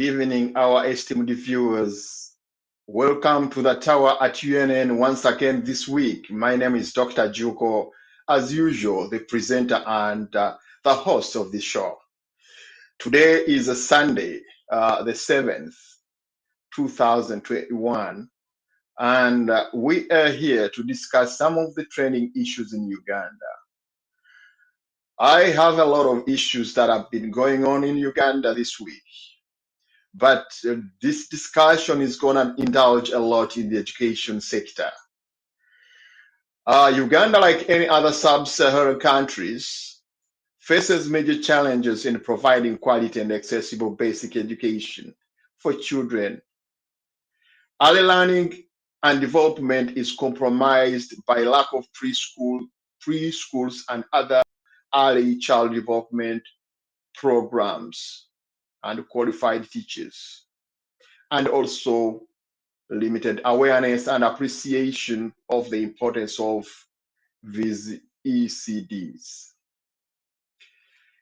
Evening, our esteemed viewers. Welcome to the tower at UNN once again this week. My name is Dr. Juko, as usual, the presenter and the host of the show. Today is a Sunday, the 7th, 2021, and we are here to discuss some of the trending issues in Uganda. I have a lot of issues that have been going on in Uganda this week. But this discussion is going to indulge a lot in the education sector. Uganda, like any other sub-Saharan countries, faces major challenges in providing quality and accessible basic education for children. Early learning and development is compromised by lack of preschools and other early child development programs and qualified teachers, and also limited awareness and appreciation of the importance of these ECDs.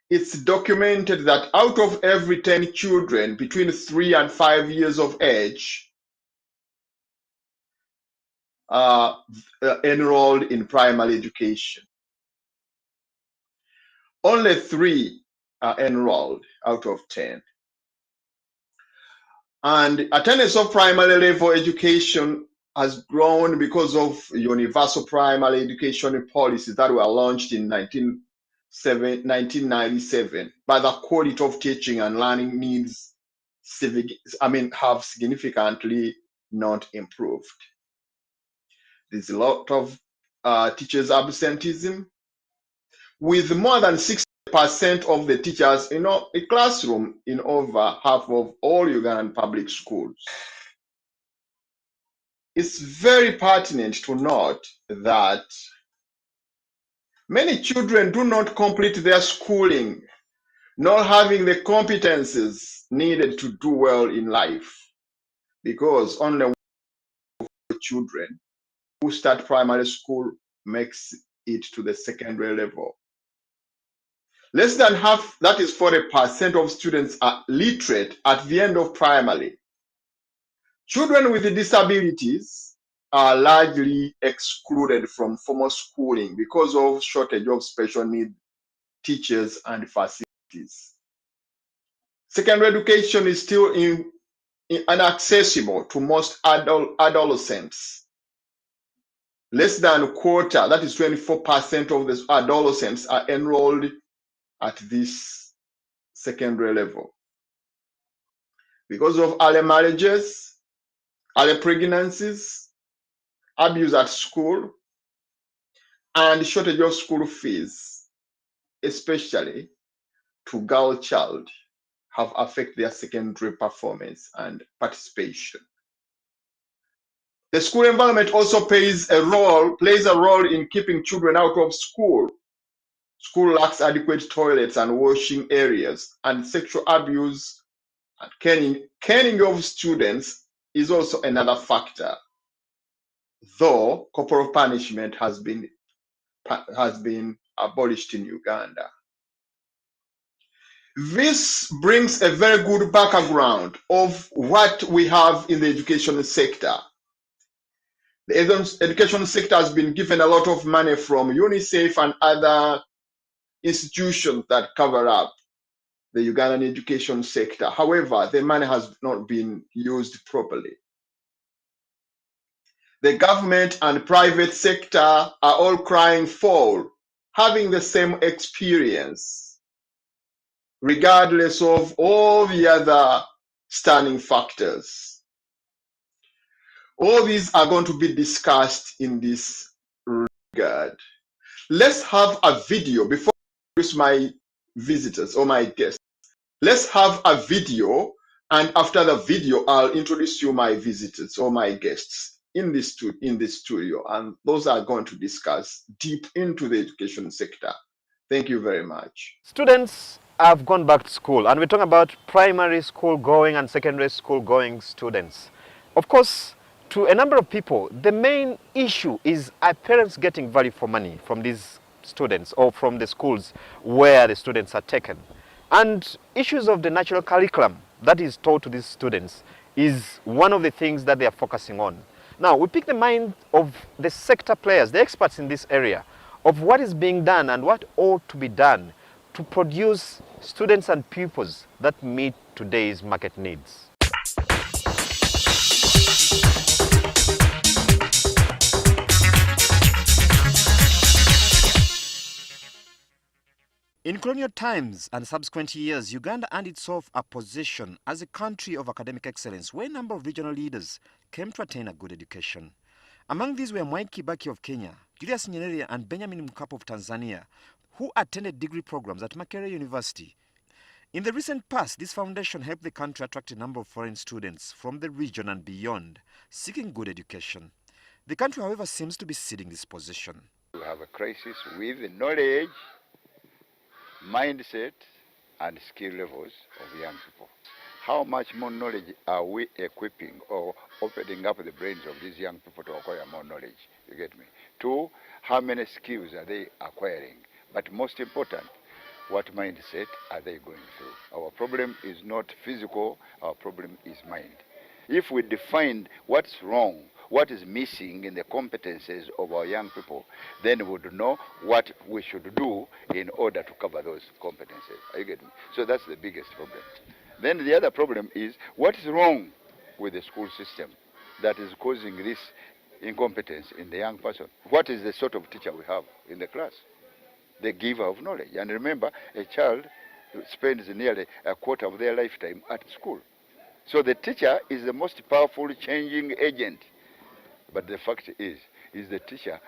It's documented that out of every 10 children between 3 and 5 years of age enrolled in primary education, only 3 are enrolled out of 10. And attendance of primary level education has grown because of universal primary education policies that were launched in 1997. But the quality of teaching and learning needs have significantly not improved. There's a lot of teachers' absenteeism, with more than 60% of the teachers in a classroom in over half of all Ugandan public schools. It's very pertinent to note that many children do not complete their schooling, nor having the competences needed to do well in life, because only one of the children who start primary school makes it to the secondary level. Less than half, that is 40% of students, are literate at the end of primary. Children with disabilities are largely excluded from formal schooling because of shortage of special need teachers and facilities. Secondary education is still inaccessible to most adolescents. Less than a quarter, that is 24% of the adolescents, are enrolled at this secondary level. Because of early marriages, early pregnancies, abuse at school, and shortage of school fees, especially to girl child, have affected their secondary performance and participation. The school environment also plays a role in keeping children out of school. School lacks adequate toilets and washing areas, and sexual abuse and caning of students is also another factor, though corporal punishment has been abolished in Uganda. This brings a very good background of what we have in the education sector. The education sector has been given a lot of money from UNICEF and other institutions that cover up the Ugandan education sector. However, the money has not been used properly. The government and private sector are all crying foul, having the same experience, regardless of all the other stunning factors. All these are going to be discussed in this regard. Let's have a video before I introduce my visitors or my guests. Let's have a video, and after the video, I'll introduce you my visitors or my guests in this studio, and those are going to discuss deep into the education sector. Thank you very much. Students have gone back to school, and we're talking about primary school going and secondary school going students. Of course, to a number of people, the main issue is are parents getting value for money from these students or from the schools where the students are taken. And issues of the national curriculum that is taught to these students is one of the things that they are focusing on. Now, we pick the mind of the sector players, the experts in this area, of what is being done and what ought to be done to produce students and pupils that meet today's market needs. In colonial times and subsequent years, Uganda earned itself a position as a country of academic excellence where a number of regional leaders came to attain a good education. Among these were Mwai Kibaki of Kenya, Julius Nyerere and Benjamin Mkapa of Tanzania, who attended degree programs at Makerere University. In the recent past, this foundation helped the country attract a number of foreign students from the region and beyond, seeking good education. The country, however, seems to be ceding this position. We have a crisis with knowledge, mindset, and skill levels of young people. How much more knowledge are we equipping or opening up the brains of these young people to acquire more knowledge? You get me? Two, how many skills are they acquiring? But most important, what mindset are they going through? Our problem is not physical, our problem is mind. If we define what's wrong, what is missing in the competences of our young people, then we would know what we should do in order to cover those competences. Are you getting me? So that's the biggest problem. Then the other problem is what is wrong with the school system that is causing this incompetence in the young person? What is the sort of teacher we have in the class? The giver of knowledge. And remember, a child spends nearly a quarter of their lifetime at school. So the teacher is the most powerful changing agent. But the fact is the teacher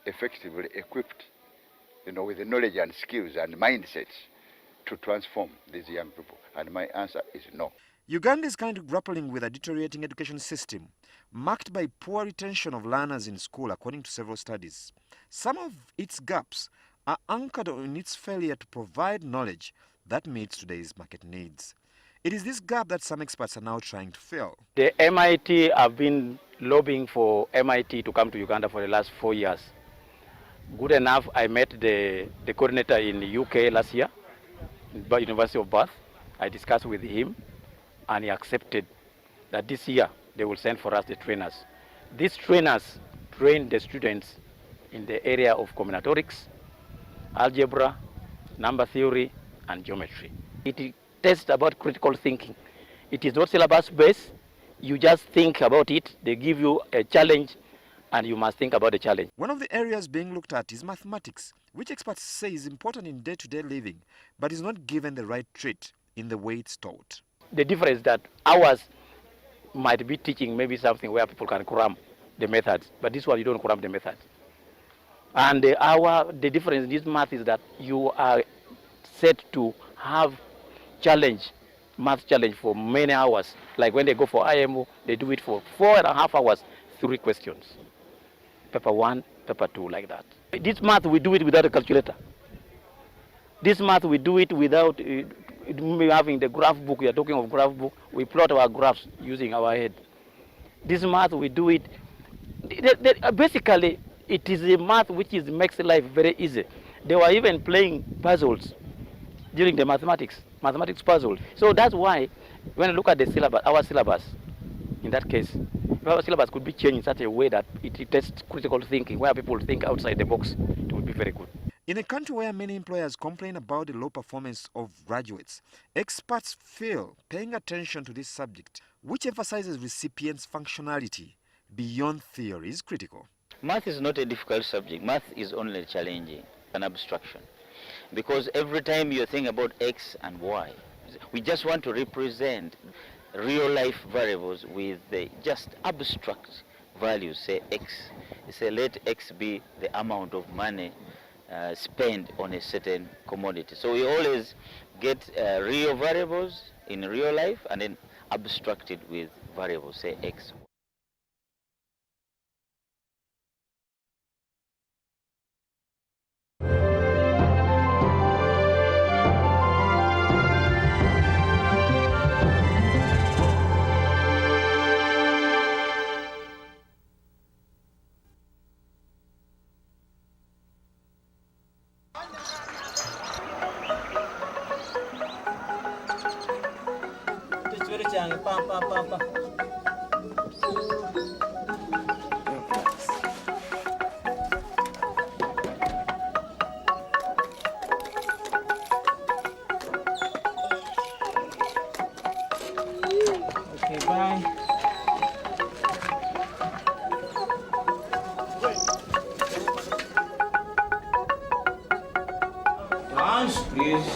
effectively equipped, with the knowledge and skills and mindsets to transform these young people? And my answer is no. Uganda is currently grappling with a deteriorating education system, marked by poor retention of learners in school, according to several studies. Some of its gaps are anchored on its failure to provide knowledge that meets today's market needs. It is this gap that some experts are now trying to fill. The MIT have been lobbying for MIT to come to Uganda for the last 4 years. Good enough, I met the coordinator in the UK last year, by University of Bath. I discussed with him, and he accepted that this year they will send for us the trainers. These trainers train the students in the area of combinatorics, algebra, number theory, and geometry. It tests about critical thinking. It is not syllabus based. You just think about it. They give you a challenge, and you must think about the challenge. One of the areas being looked at is mathematics, which experts say is important in day-to-day living, but is not given the right treat in the way it's taught. The difference is that ours might be teaching maybe something where people can cram the methods, but this one you don't cram the methods. And the difference in this math is that you are set to have math challenge for many hours. Like when they go for IMO, they do it for 4.5 hours, 3 questions. Paper 1, paper 2, like that. This math, we do it without a calculator. This math, we do it without having the graph book. We are talking of graph book. We plot our graphs using our head. This math, we do it. Basically, it is a math which makes life very easy. They were even playing puzzles during the mathematics puzzle. So that's why when I look at the syllabus, our syllabus, in that case, our syllabus could be changed in such a way that it tests critical thinking, where people think outside the box. It would be very good. In a country where many employers complain about the low performance of graduates, experts feel paying attention to this subject, which emphasizes recipients' functionality beyond theory, is critical. Math is not a difficult subject. Math is only challenging, an abstraction. Because every time you think about X and Y, we just want to represent real life variables with just abstract values, say X. Say let X be the amount of money spent on a certain commodity. So we always get real variables in real life and then abstract it with variables, say X. Okay, bye. Dance, please.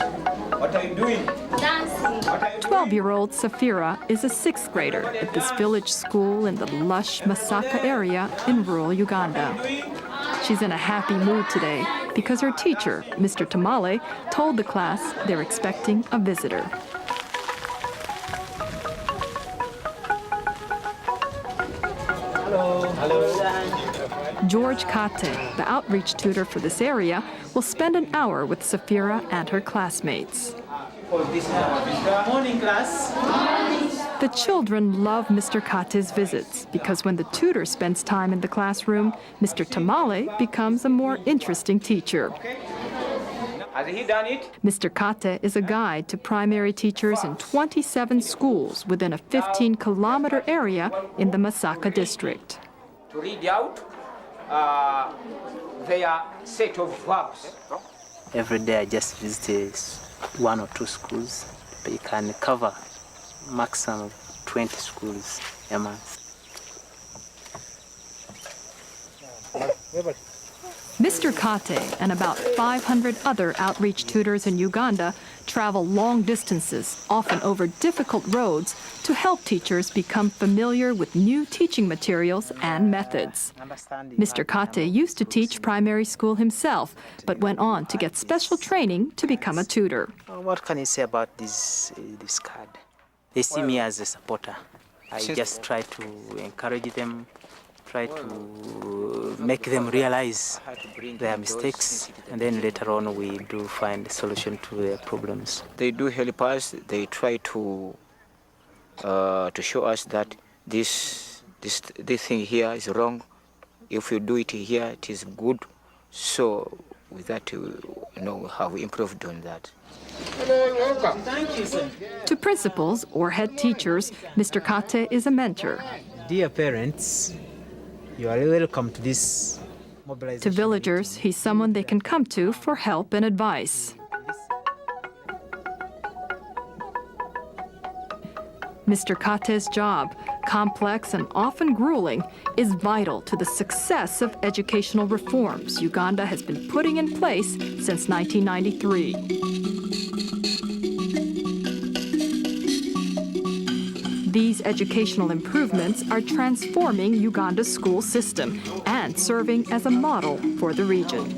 What are you doing? Dancing. 12-year-old Safira is a sixth grader at this village school in the lush Masaka area in rural Uganda. She's in a happy mood today because her teacher, Mr. Tamale, told the class they're expecting a visitor. Hello. Hello. George Kate, the outreach tutor for this area, will spend an hour with Safira and her classmates. Morning, class. The children love Mr. Kate's visits because when the tutor spends time in the classroom, Mr. Tamale becomes a more interesting teacher. Has he done it? Mr. Kate is a guide to primary teachers in 27 schools within a 15-kilometer area in the Masaka district. To read out their set of verbs. Every day I just visit one or two schools, but you can cover maximum of 20 schools a month. Mr. Kate and about 500 other outreach tutors in Uganda travel long distances, often over difficult roads, to help teachers become familiar with new teaching materials and methods. Mr. Kate used to teach primary school himself, but went on to get special training to become a tutor. What can you say about this card? They see me as a supporter. I just try to encourage them, try to make them realize their mistakes, and then later on we do find a solution to their problems. They do help us. They try to show us that this thing here is wrong. If you do it here, it is good. So with that, you know how we improved on that. Thank you, sir. To principals or head teachers, Mr. Kate is a mentor. Dear parents, you are welcome to this mobilization. To villagers, he's someone they can come to for help and advice. Mr. Kate's job, complex and often grueling, is vital to the success of educational reforms Uganda has been putting in place since 1993. These educational improvements are transforming Uganda's school system and serving as a model for the region.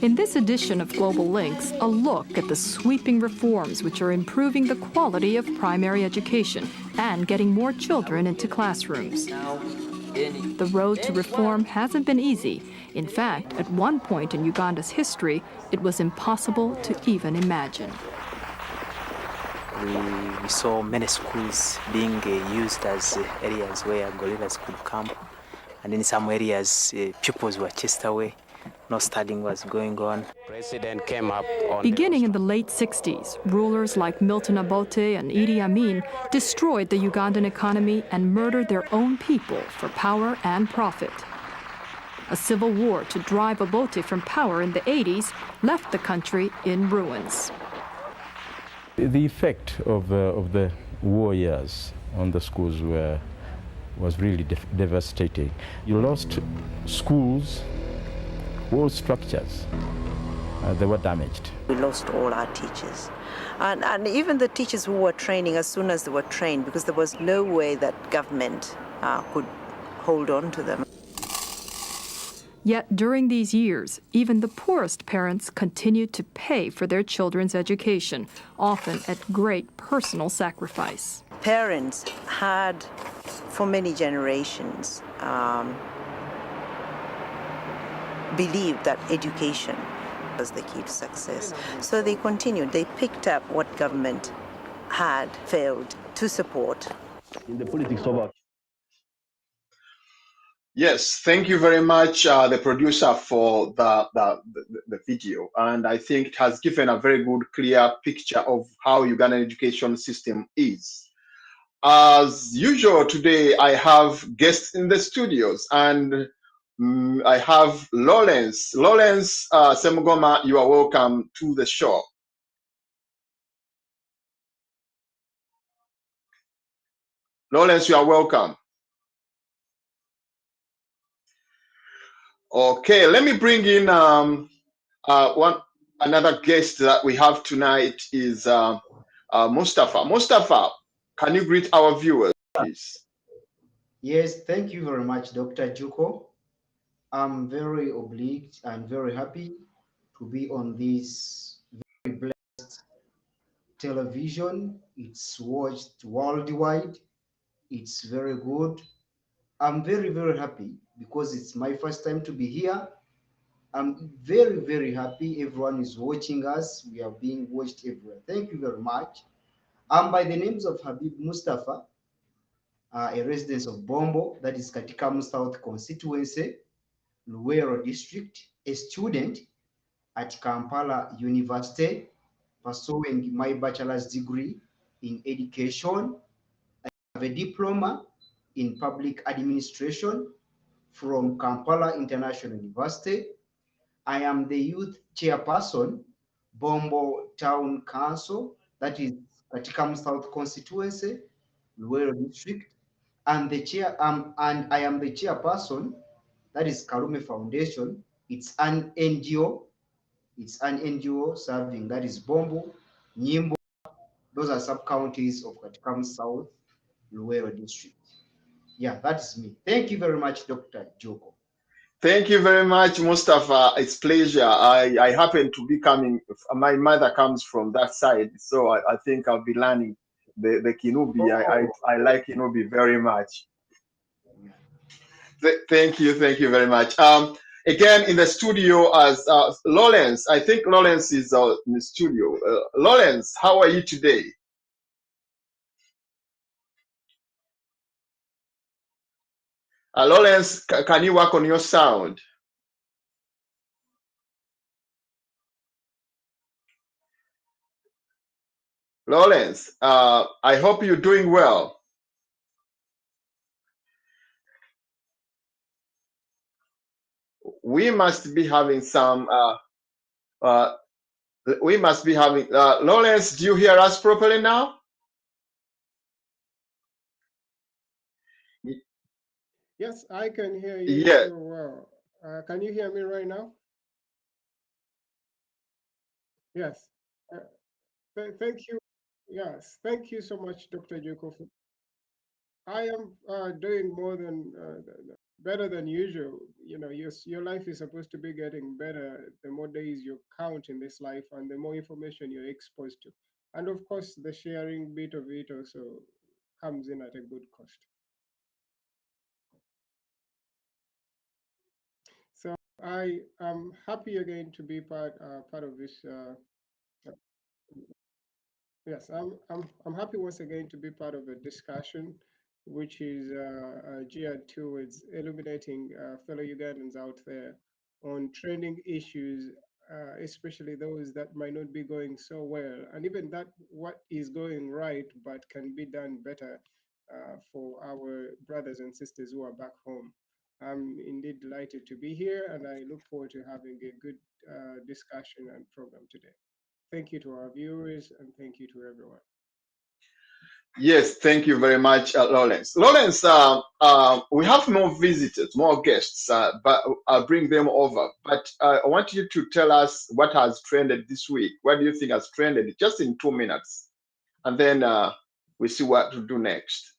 In this edition of Global Links, a look at the sweeping reforms which are improving the quality of primary education and getting more children into classrooms. The road to reform hasn't been easy. In fact, at one point in Uganda's history, it was impossible to even imagine. We saw many schools being used as areas where gorillas could camp, and in some areas pupils were chased away. No studying was going on. President came up on Beginning in the late 60s, rulers like Milton Obote and Idi Amin destroyed the Ugandan economy and murdered their own people for power and profit. A civil war to drive Obote from power in the 80s left the country in ruins. The effect of the war years on the schools was really devastating. You lost schools, whole structures, they were damaged. We lost all our teachers. And even the teachers who were training as soon as they were trained, because there was no way that government could hold on to them. Yet during these years, even the poorest parents continued to pay for their children's education, often at great personal sacrifice. Parents had, for many generations, believed that education was the key to success. So they continued. They picked up what government had failed to support. In the politics of Yes, thank you very much, the producer, for the video. And I think it has given a very good, clear picture of how Ugandan education system is. As usual, today I have guests in the studios, and I have Lawrence. Lawrence Semugoma, you are welcome to the show. Lawrence, you are welcome. Okay, let me bring in another guest that we have tonight is Mustafa. Mustafa, can you greet our viewers, please? Yes, thank you very much, Dr. Juko. I'm very obliged and very happy to be on this very blessed television. It's watched worldwide. It's very good. I'm very, very happy because it's my first time to be here. I'm very, very happy everyone is watching us. We are being watched everywhere. Thank you very much. I'm by the names of Habib Mustafa, a resident of Bombo, that is Katikamu South constituency, Luwero district, a student at Kampala University, pursuing my bachelor's degree in education. I have a diploma in public administration from Kampala International University. I am the youth chairperson, Bombo Town Council, that is Katikam South constituency, Luwero district, and I am the chairperson, that is Karume Foundation. It's an NGO. It's an NGO serving, that is Bombo, Nyimbo. Those are sub counties of Katikam South, Luwero district. Yeah, that's me. Thank you very much, Dr. Joko. Thank you very much, Mustafa. It's pleasure. I happen to be coming. My mother comes from that side, so I think I'll be learning the Kinubi. I like Kinubi very much. Thank you very much. Again, in the studio as Lawrence. I think Lawrence is in the studio. Lawrence, how are you today? Lawrence, can you work on your sound? Lawrence, I hope you're doing well. We must be having some. We must be having. Lawrence, do you hear us properly now? Yes, I can hear you Yeah. so well. Can you hear me right now? Yes. Thank you. Yes, thank you so much, Dr. Joko. I am doing more than better than usual. You know, your life is supposed to be getting better the more days you count in this life and the more information you're exposed to. And of course, the sharing bit of it also comes in at a good cost. So I am happy again to be part of this. Yes, I'm happy once again to be part of a discussion which is geared towards illuminating fellow Ugandans out there on trending issues, especially those that might not be going so well, and even that what is going right but can be done better for our brothers and sisters who are back home. I'm indeed delighted to be here, and I look forward to having a good discussion and program today. Thank you to our viewers and thank you to everyone. Yes, thank you very much, Lawrence. Lawrence, we have more visitors, more guests, but I'll bring them over. But I want you to tell us what has trended this week. What do you think has trended? Just in 2 minutes, and then we see what to do next.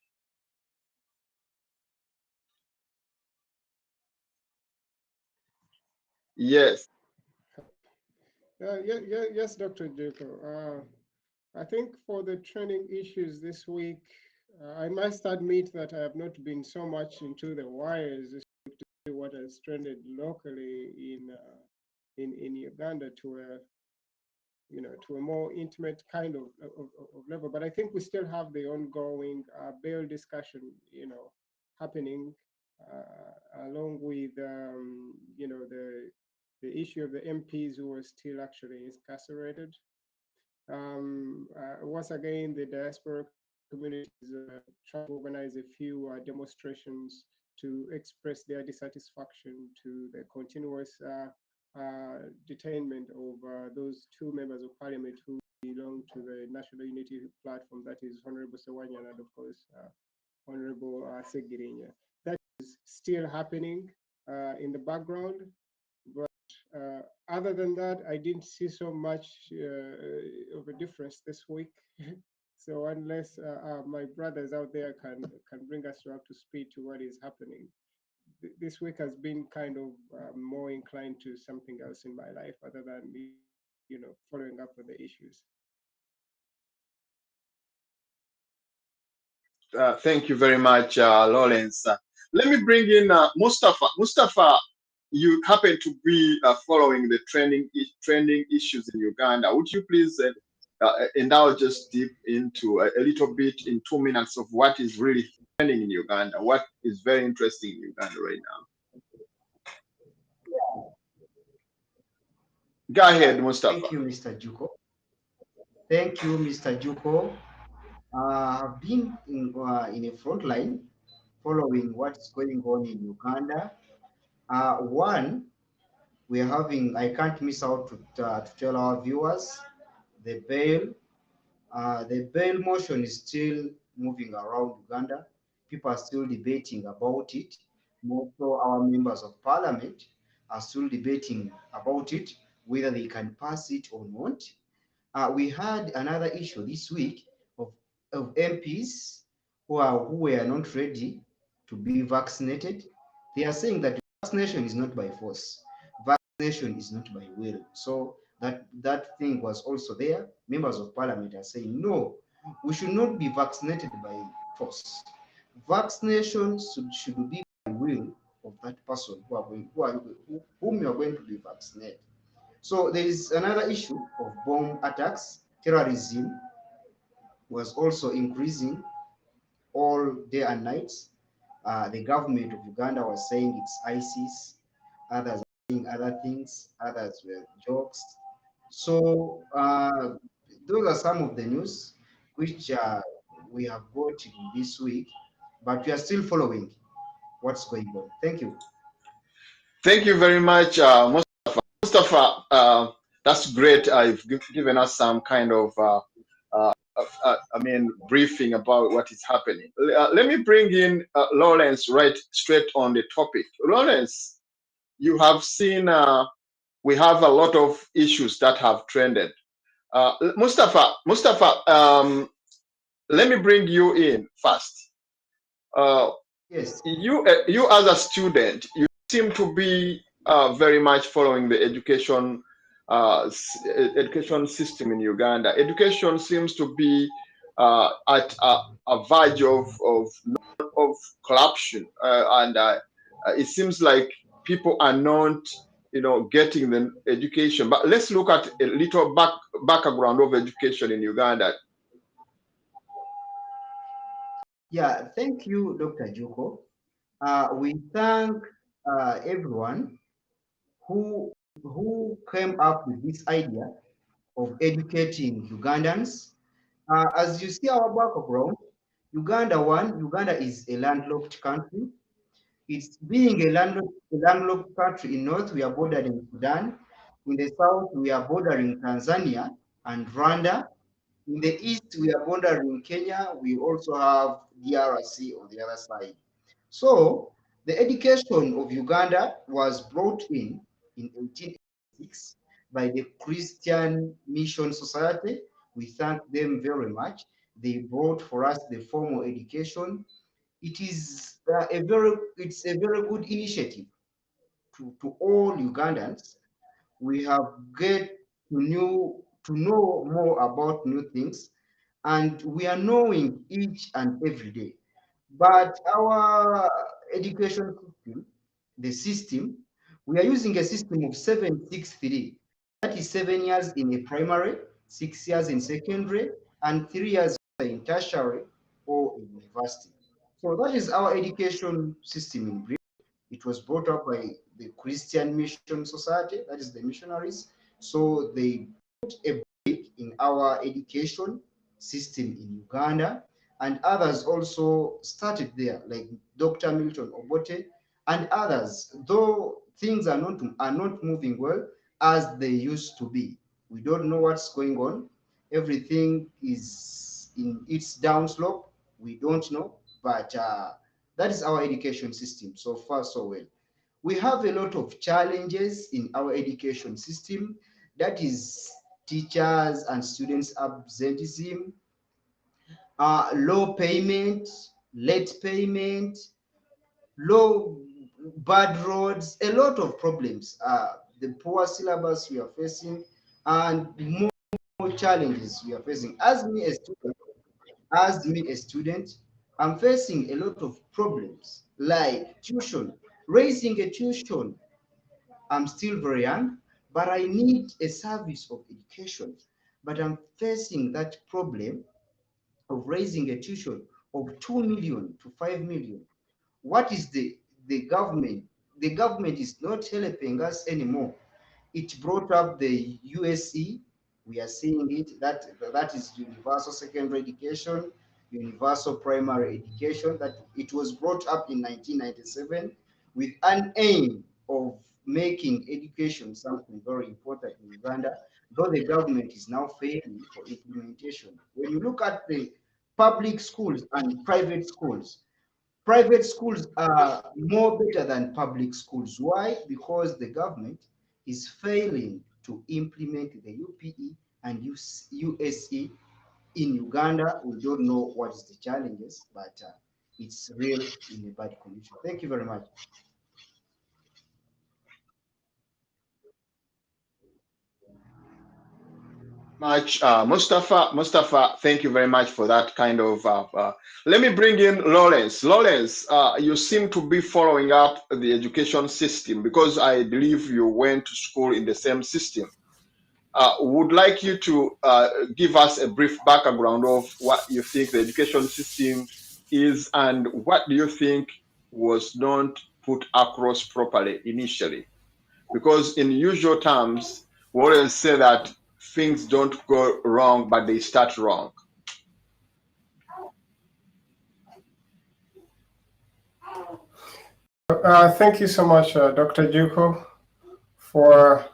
Yes. Yes, Dr. Jacob. I think for the training issues this week, I must admit that I have not been so much into the wires this week to see what has trended locally in Uganda to a to a more intimate kind of level. But I think we still have the ongoing bail discussion happening. along with the issue of the MPs who were still actually incarcerated. Once again, the diaspora communities try to organize a few demonstrations to express their dissatisfaction to the continuous detainment of those two members of parliament who belong to the National Unity Platform, that is Honorable Sewanya and of course Honorable Segirinya. That is still happening in the background, but other than that, I didn't see so much of a difference this week. So unless my brothers out there can bring us up to speed to what is happening, this week has been kind of more inclined to something else in my life other than following up on the issues. Thank you very much, Lawrence. Let me bring in Mustafa. Mustafa, you happen to be following the trending issues in Uganda. Would you please indulge us deep into a little bit in 2 minutes of what is really trending in Uganda? What is very interesting in Uganda right now? Go ahead, Mustafa. Thank you, Mr. Juko. Thank you, Mr. Juko. I've been in a front line following what's going on in Uganda. One, we're having, I can't miss out to tell our viewers, the bail motion is still moving around Uganda. People are still debating about it. Most of our members of parliament are still debating about it, whether they can pass it or not. We had another issue this week of MPs who were not ready to be vaccinated. They are saying that vaccination is not by force. Vaccination is not by will. So that thing was also there. Members of parliament are saying, no, we should not be vaccinated by force. Vaccination should be by will of that person whom you are going to be vaccinated. So there is another issue of bomb attacks. Terrorism was also increasing all day and night. The government of Uganda was saying it's ISIS. Others are saying other things. Others were jokes. So those are some of the news which we have got this week, but we are still following what's going on. Thank you. Thank you very much, Mustafa. Mustafa, that's great. You've given us some kind of, briefing about what is happening. Let me bring in Lawrence right straight on the topic. Lawrence, you have seen we have a lot of issues that have trended. Mustafa, let me bring you in first. Yes. You as a student, you seem to be very much following the education system in Uganda. Education seems to be at a verge of corruption, and it seems like people are not, getting the education. But let's look at a little background of education in Uganda. Yeah, thank you, Dr. Juko. We thank everyone who came up with this idea of educating Ugandans. As you see our background, Uganda is a landlocked country. It's being a landlocked country. In north, we are bordering Sudan. In the south, we are bordering Tanzania and Rwanda. In the east, we are bordering Kenya. We also have DRC on the other side. So the education of Uganda was brought in 1886 by the Christian Mission Society. We thank them very much. They brought for us the formal education. It is it's a very good initiative to all Ugandans. We have get to know more about new things, and we are knowing each and every day. But our education system, the system, we are using a system of 763. That is 7 years in a primary, 6 years in secondary, and 3 years in tertiary or in university. So that is our education system in Britain. It was brought up by the Christian Mission Society, that is the missionaries. So they put a break in our education system in Uganda, and others also started there, like Dr. Milton Obote and others, though things are not moving well as they used to be. We don't know what's going on. Everything is in its downslope. We don't know, but that is our education system. So far, so well. We have a lot of challenges in our education system. That is teachers and students absenteeism, low payment, late payment, low bad roads, a lot of problems. The poor syllabus we are facing, and more challenges we are facing. As me a student, I'm facing a lot of problems like tuition, raising a tuition. I'm still very young, but I need a service of education. But I'm facing that problem of raising a tuition of 2 million to 5 million. What is the government? The government is not helping us anymore. It brought up the USE. We are seeing it. That is universal secondary education, universal primary education. That it was brought up in 1997 with an aim of making education something very important in Uganda, though the government is now failing for implementation. When you look at the public schools and private schools are more better than public schools. Why? Because the government is failing to implement the UPE and USE in Uganda. We don't know what is the challenges, but it's real in a bad condition. Thank you very much. Mustafa, thank you very much for that kind of. Let me bring in Lawrence. Lawrence, you seem to be following up the education system because I believe you went to school in the same system. Would like you to give us a brief background of what you think the education system is and what do you think was not put across properly initially. Because in usual terms, we always say that things don't go wrong, but they start wrong. Thank you so much, Dr. Juko, for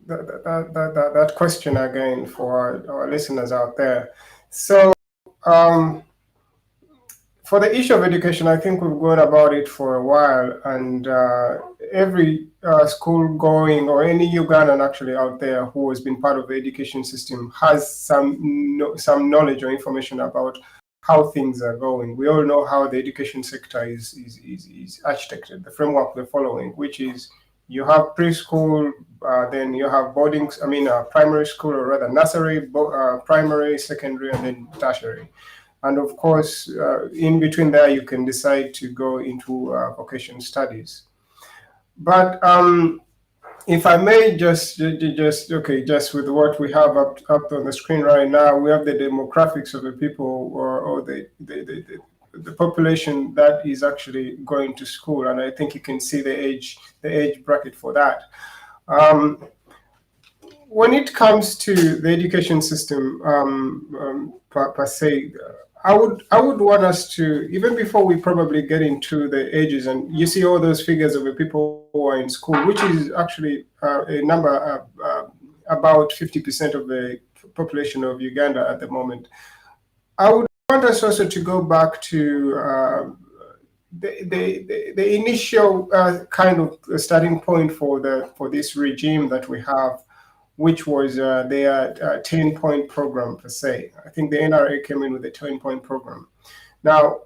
that question again for our listeners out there. So, for the issue of education, I think we've gone about it for a while, and every school going or any Ugandan actually out there who has been part of the education system has some knowledge or information about how things are going. We all know how the education sector is architected, the framework we're following, which is you have preschool, then you have primary school, or rather nursery, primary, secondary, and then tertiary. And of course, in between there, you can decide to go into vocational studies. But if I may just with what we have up on the screen right now, we have the demographics of the people or the population that is actually going to school, and I think you can see the age bracket for that. When it comes to the education system per se, I would want us to, even before we probably get into the ages, and you see all those figures of the people who are in school, which is actually a number about 50% of the population of Uganda at the moment. I would want us also to go back to the initial kind of starting point for this regime that we have, which was their 10-point program per se. I think the NRA came in with a 10-point program. Now,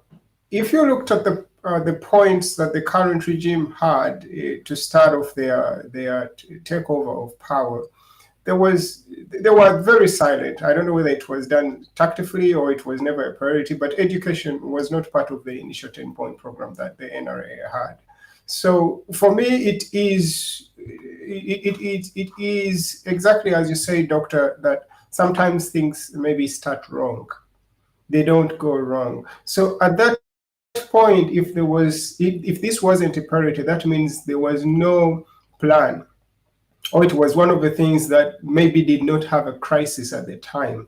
if you looked at the points that the current regime had to start off their takeover of power, they were very silent. I don't know whether it was done tactfully or it was never a priority, but education was not part of the initial 10-point program that the NRA had. So for me, it is exactly as you say, Doctor, that sometimes things maybe start wrong. they don't go wrong. So at that point, if this wasn't a priority, that means there was no plan, or it was one of the things that maybe did not have a crisis at the time.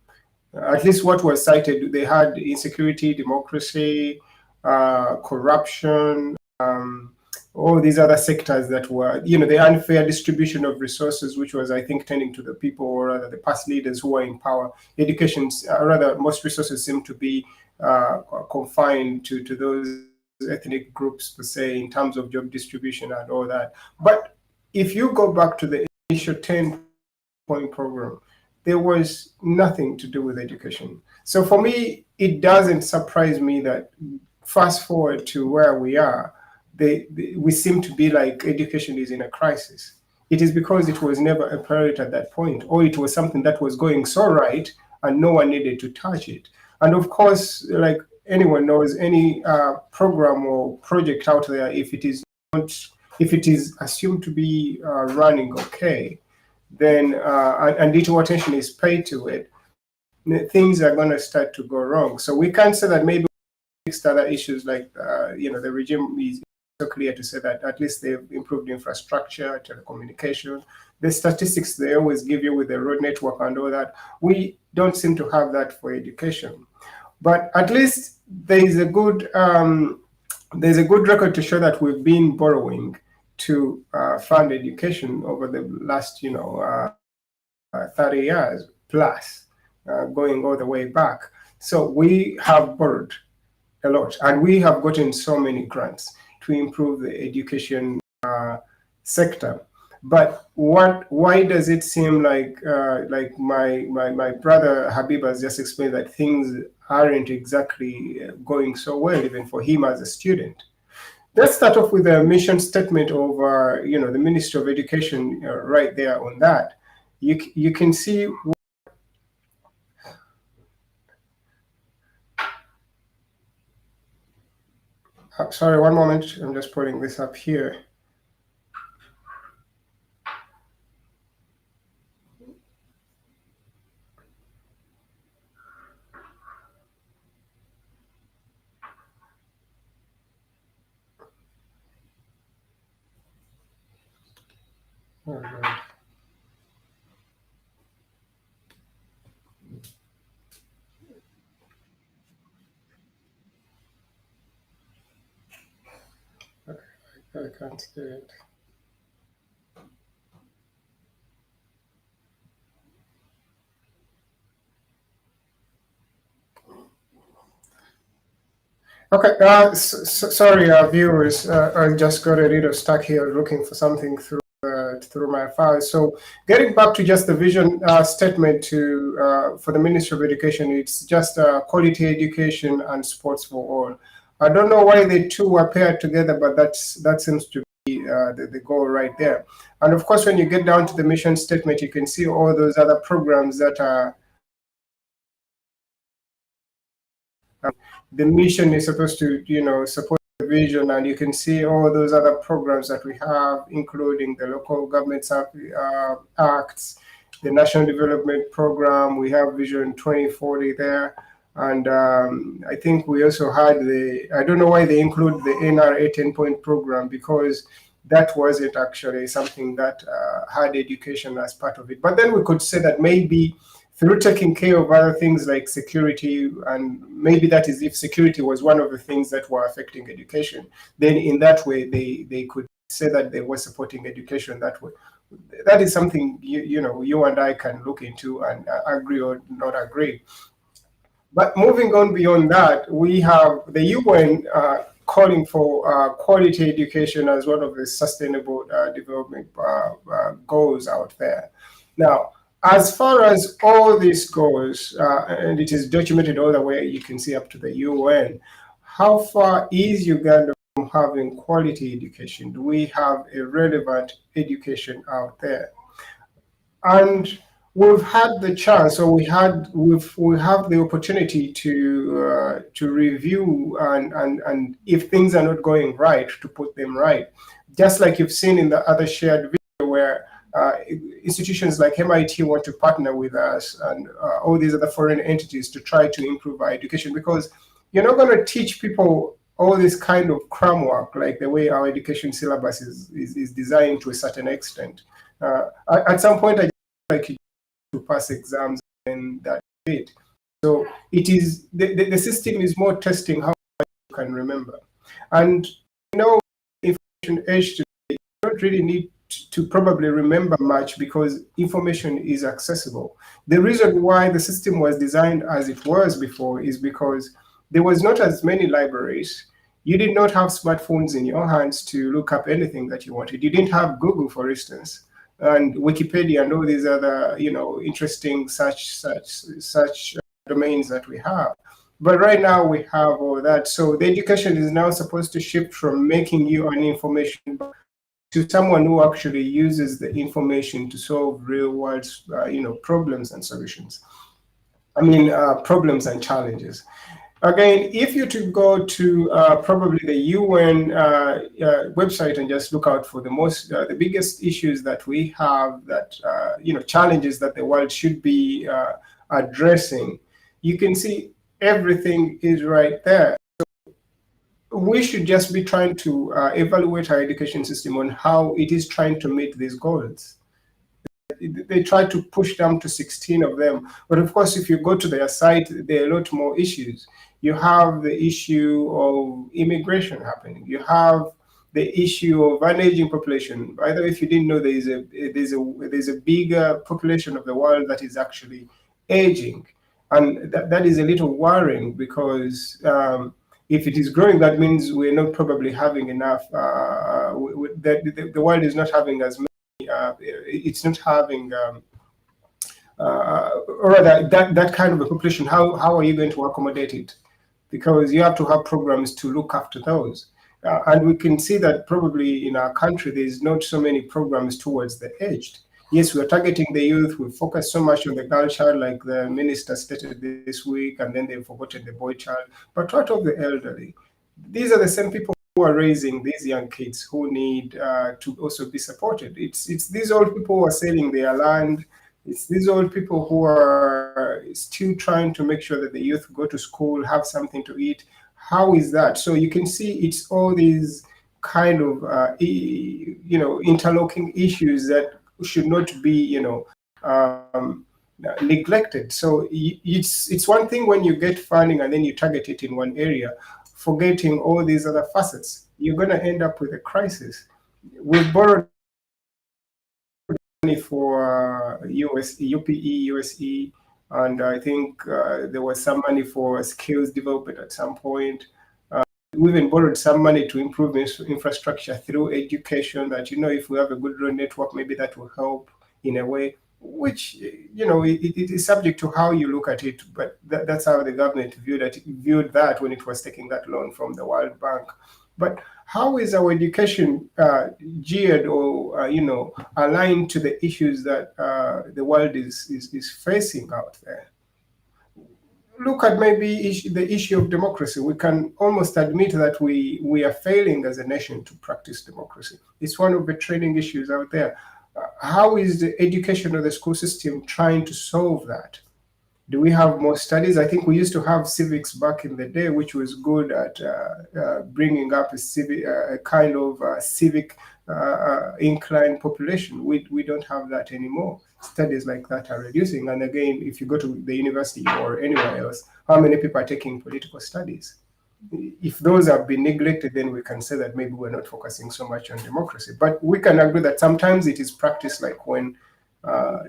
At least what was cited, they had insecurity, democracy, corruption, all these other sectors that were, the unfair distribution of resources, which was, I think, tending to the people, or rather the past leaders who were in power. Education, rather, most resources seem to be confined to those ethnic groups, per se, in terms of job distribution and all that. But if you go back to the initial 10-point program, there was nothing to do with education. So for me, it doesn't surprise me that fast forward to where we are, we seem to be like education is in a crisis. It is because it was never a priority at that point, or it was something that was going so right and no one needed to touch it. And of course, like anyone knows, any program or project out there, if it is assumed to be running okay, then and little attention is paid to it, things are going to start to go wrong. So we can't say that maybe fixed other issues like the regime is so clear to say that at least they've improved infrastructure, telecommunication. The statistics they always give you with the road network and all that, we don't seem to have that for education. But at least there is a good record to show that we've been borrowing to fund education over the last 30 years plus, going all the way back. So we have borrowed a lot, and we have gotten so many grants to improve the education sector. But why does it seem like my brother Habib has just explained, that things aren't exactly going so well, even for him as a student? Let's start off with the mission statement of the Ministry of Education right there on that. You can see. Sorry, one moment. I'm just putting this up here. Oh, God. I can't see it. Okay, sorry, viewers. I just got a little stuck here looking for something through my files. So, getting back to just the vision statement for the Ministry of Education, it's just quality education and sports for all. I don't know why the two were paired together, but that seems to be the goal right there. And of course, when you get down to the mission statement, you can see all those other programs that are. The mission is supposed to, support the vision, and you can see all those other programs that we have, including the local government acts, the National Development Program. We have Vision 2040 there, and I think we also had I don't know why they include the NRA 10-point program, because that wasn't actually something that had education as part of it. But then we could say that maybe through taking care of other things like security, and maybe that is if security was one of the things that were affecting education, then in that way they could say that they were supporting education that way. That is something you and I can look into and agree or not agree. But moving on beyond that, we have the UN calling for quality education as one of the sustainable development goals out there. Now, as far as all this goes, and it is documented all the way, you can see up to the UN, how far is Uganda from having quality education? Do we have a relevant education out there? And we've had the chance, or we have the opportunity to review and if things are not going right, to put them right. Just like you've seen in the other shared video where institutions like MIT want to partner with us and all these other foreign entities to try to improve our education, because you're not going to teach people all this kind of cram work like the way our education syllabus is designed to a certain extent. At some point, I just like you to pass exams and that's it. So it is the system is more testing how much you can remember. And information age today, you don't really need to probably remember much because information is accessible. The reason why the system was designed as it was before is because there was not as many libraries. You did not have smartphones in your hands to look up anything that you wanted. You didn't have Google, for instance, and Wikipedia and all these other, interesting such domains that we have. But right now we have all that. So the education is now supposed to shift from making you an information to someone who actually uses the information to solve real world, problems and solutions. Problems and challenges. Again, if you to go to probably the UN website and just look out for the biggest issues that we have, that challenges that the world should be addressing, you can see everything is right there. So we should just be trying to evaluate our education system on how it is trying to meet these goals. They try to push down to 16 of them, but of course, if you go to their site, there are a lot more issues. You have the issue of immigration happening. You have the issue of an aging population. By the way, if you didn't know, there's a bigger population of the world that is actually aging, and that is a little worrying because if it is growing, that means we're not probably having enough. The world is not having as many. It's not having. Or rather, that kind of a population. How are you going to accommodate it? Because you have to have programs to look after those. And we can see that probably in our country, there's not so many programs towards the aged. Yes, we're targeting the youth. We focus so much on the girl child, like the minister stated this week, and then they've forgotten the boy child. But what of the elderly? These are the same people who are raising these young kids who need to also be supported. It's these old people who are selling their land. It's these old people who are still trying to make sure that the youth go to school, have something to eat. How is that? So you can see it's all these kind of interlocking issues that should not be neglected. So it's one thing when you get funding and then you target it in one area, forgetting all these other facets. You're going to end up with a crisis. We've borrowed money for UPE, USE, and I think there was some money for skills development at some point. We even borrowed some money to improve infrastructure through education, that, if we have a good road network, maybe that will help in a way, which, it is subject to how you look at it, but that's how the government viewed that when it was taking that loan from the World Bank. But how is our education geared or aligned to the issues that the world is facing out there? Look at maybe the issue of democracy. We can almost admit that we are failing as a nation to practice democracy. It's one of the training issues out there. How is the education of the school system trying to solve that? Do we have more studies? I think we used to have civics back in the day, which was good at bringing up a kind of civic inclined population. We don't have that anymore. Studies like that are reducing. And again, if you go to the university or anywhere else, how many people are taking political studies? If those have been neglected, then we can say that maybe we're not focusing so much on democracy. But we can agree that sometimes it is practiced, like when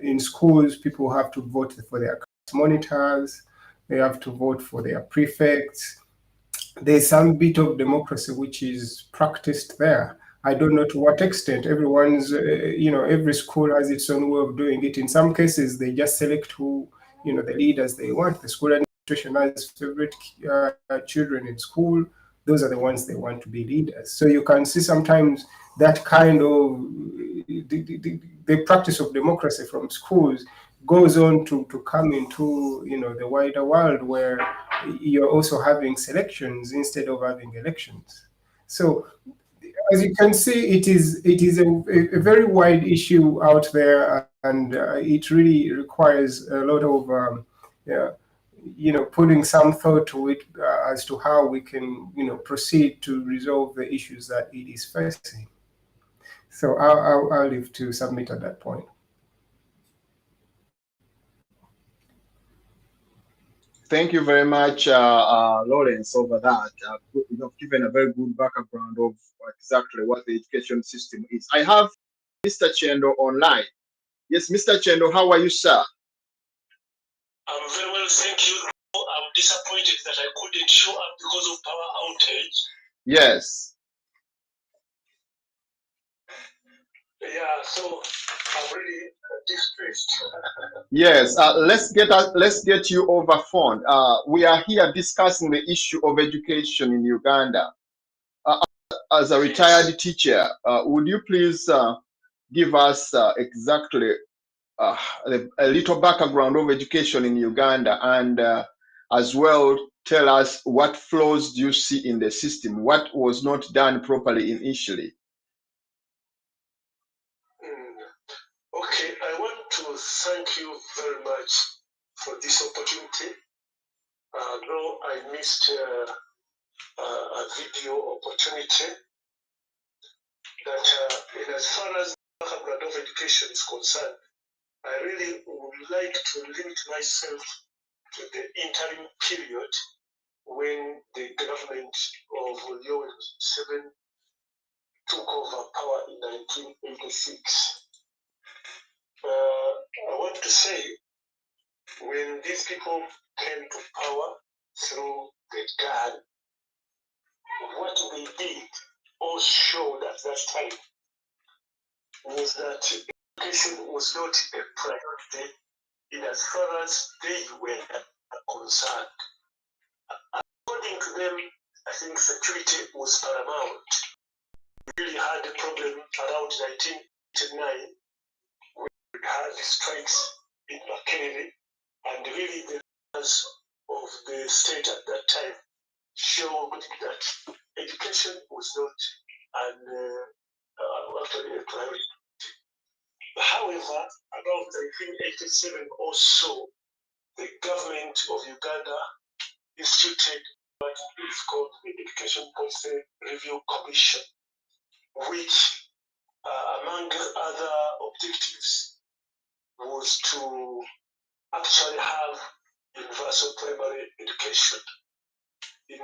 in schools, people have to vote for their monitors, they have to vote for their prefects. There's some bit of democracy which is practiced there. I don't know to what extent. Every school has its own way of doing it. In some cases, they just select who, the leaders they want. The school administration has favorite children in school. Those are the ones they want to be leaders. So you can see sometimes that kind of the practice of democracy from schools goes on to come into the wider world, where you're also having selections instead of having elections. So as you can see, it is a very wide issue out there, and it really requires a lot of yeah, putting some thought to it as to how we can proceed to resolve the issues that it is facing. So I'll leave to submit at that point. Thank you very much, Lawrence, over that. You've given a very good background of exactly what the education system is. I have Mr. Chendo online. Yes, Mr. Chendo, how are you, sir? I'm very well, thank you. I'm disappointed that I couldn't show up because of power outage. Yes. Yeah, so I'm really distressed. Yes, let's get you over phone. We are here discussing the issue of education in Uganda. As a retired teacher, would you please give us exactly a little background of education in Uganda, and as well tell us what flaws do you see in the system, what was not done properly initially? Okay, I want to thank you very much for this opportunity. Though I missed a video opportunity, that in as far as background of education is concerned, I really would like to limit myself to the interim period when the government of Yoweri Museveni took over power in 1986. I want to say, when these people came to power through the gun, what they did or showed at that time was that education was not a priority in as far as they were concerned. According to them, I think security was paramount. We really had a problem around 1989. We had strikes in Makerere, and really the leaders of the state at that time showed that education was not actually a priority. However, about 1987 or so, the government of Uganda instituted what is called the Education Policy Review Commission, which, among other objectives, was to actually have universal primary education. In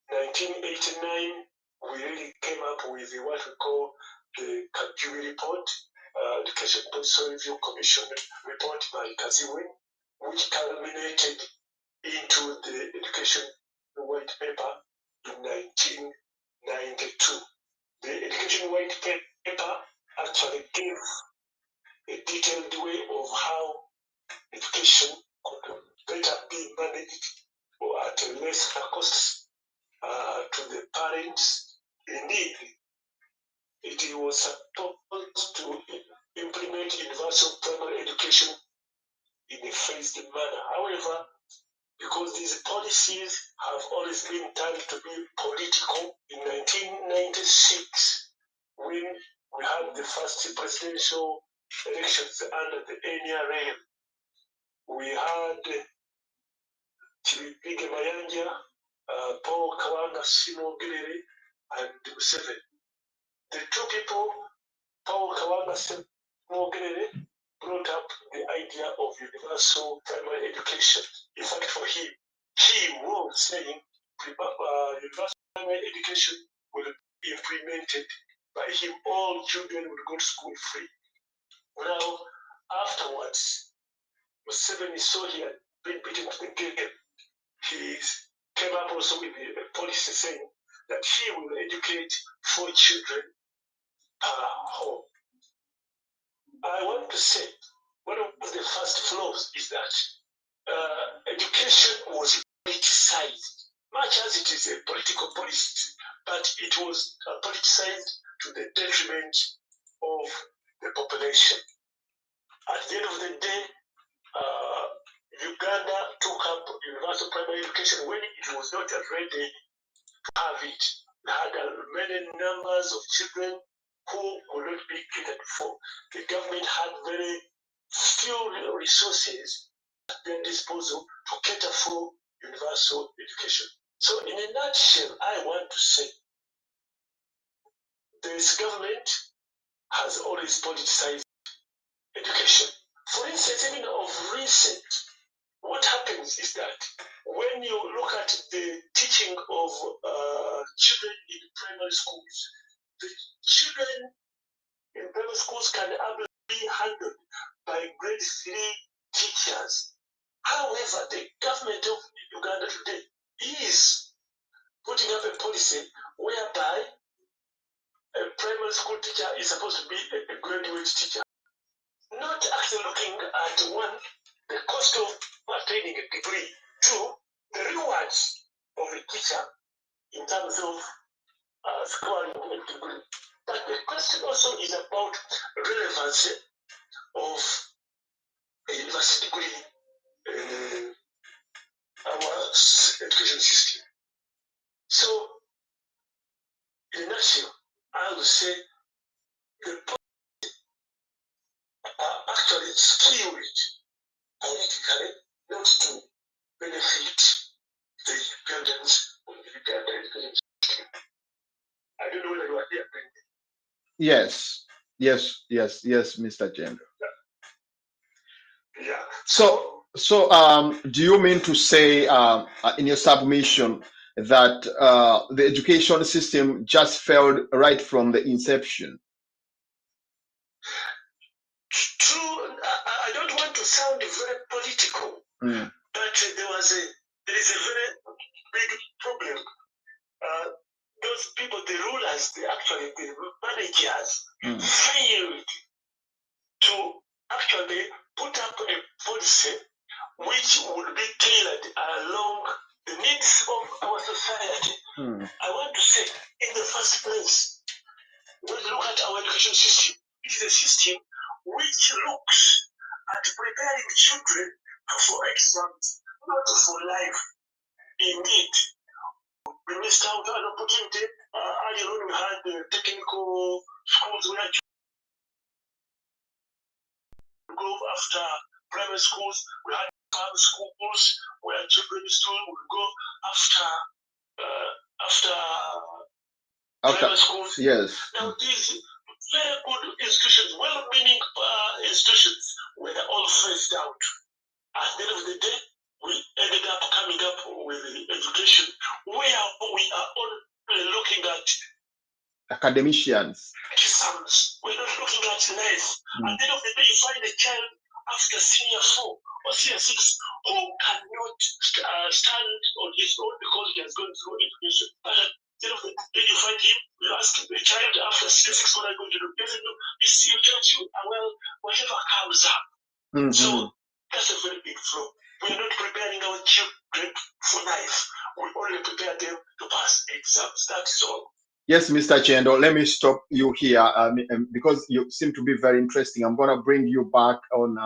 1989, we really came up with what we call the Kajubi report, Education Policy Review Commission report by Kaziwe, which culminated into the Education White Paper in 1992. The Education White Paper actually gave a detailed way of how education could better be managed or at a lesser cost to the parents. Indeed, it was supposed to implement universal primary education in a phased manner. However, because these policies have always been turned to be political, in 1996, when we had the first presidential elections under the NRM, we had Chibige Mayanja, Paul Kawanga Sinogerere, and Museveni. The two people, Paul Kawanga Sinogerere, brought up the idea of universal primary education. In fact, for him, he was saying universal primary education will be implemented by him. All children will go to school free. Now, afterwards, Museveni saw he had been beaten to the game. He came up also with a policy saying that he will educate 4 children per home. I want to say one of the first flaws is that education was politicized, much as it is a political policy, but it was politicized to the detriment of the population. At the end of the day, Uganda took up universal primary education when it was not ready to have it. We had many numbers of children who could not be catered for. The government had very few resources at their disposal to cater for universal education. So in a nutshell, I want to say this government has always politicized education. For instance, even of recent, what happens is that when you look at the teaching of children in primary schools, the children in primary schools can be handled by grade 3 teachers. However, the government of Uganda today is putting up a policy whereby a primary school teacher is supposed to be a graduate teacher, not actually looking at one, the cost of attaining a degree, two, the rewards of a teacher in terms of scoring a degree. But the question also is about relevancy of a university degree in our education system. So, in a nutshell, I would say the are actually skewed politically not to benefit the Ugandans or the Uganda education system. I don't know whether you are here. Yes, Mr. Jendo. Yeah. So, do you mean to say in your submission that the education system just failed right from the inception? True, I don't want to sound very political, but there is a very big problem. Those people, the rulers, the managers, failed to actually put up a policy which would be tailored along the needs of our society. I want to say, in the first place, when you look at our education system, it is a system which looks at preparing children for exams, not for life. Indeed, we missed out an opportunity. Earlier on, we had technical schools where go after primary schools. We had farm schools where children still would go after primary schools. Yes. Now these very good institutions, well-meaning institutions, were all phased out. At the end of the day, we ended up coming up with education where we are only looking at academicians. We're not looking at life. At the end of the day, you find a child after senior 4 or senior 6 who cannot stand on his own because he has gone through education. But at the end of the day, you find him, you ask the child after senior 6 what are you going to do? He doesn't know. You see, you tell you, well, whatever comes up. So that's a very big flaw. We are not preparing our children for life. We only prepare them to pass exams. That is all. Yes, Mr. Chendo, let me stop you here because you seem to be very interesting. I'm going to bring you back on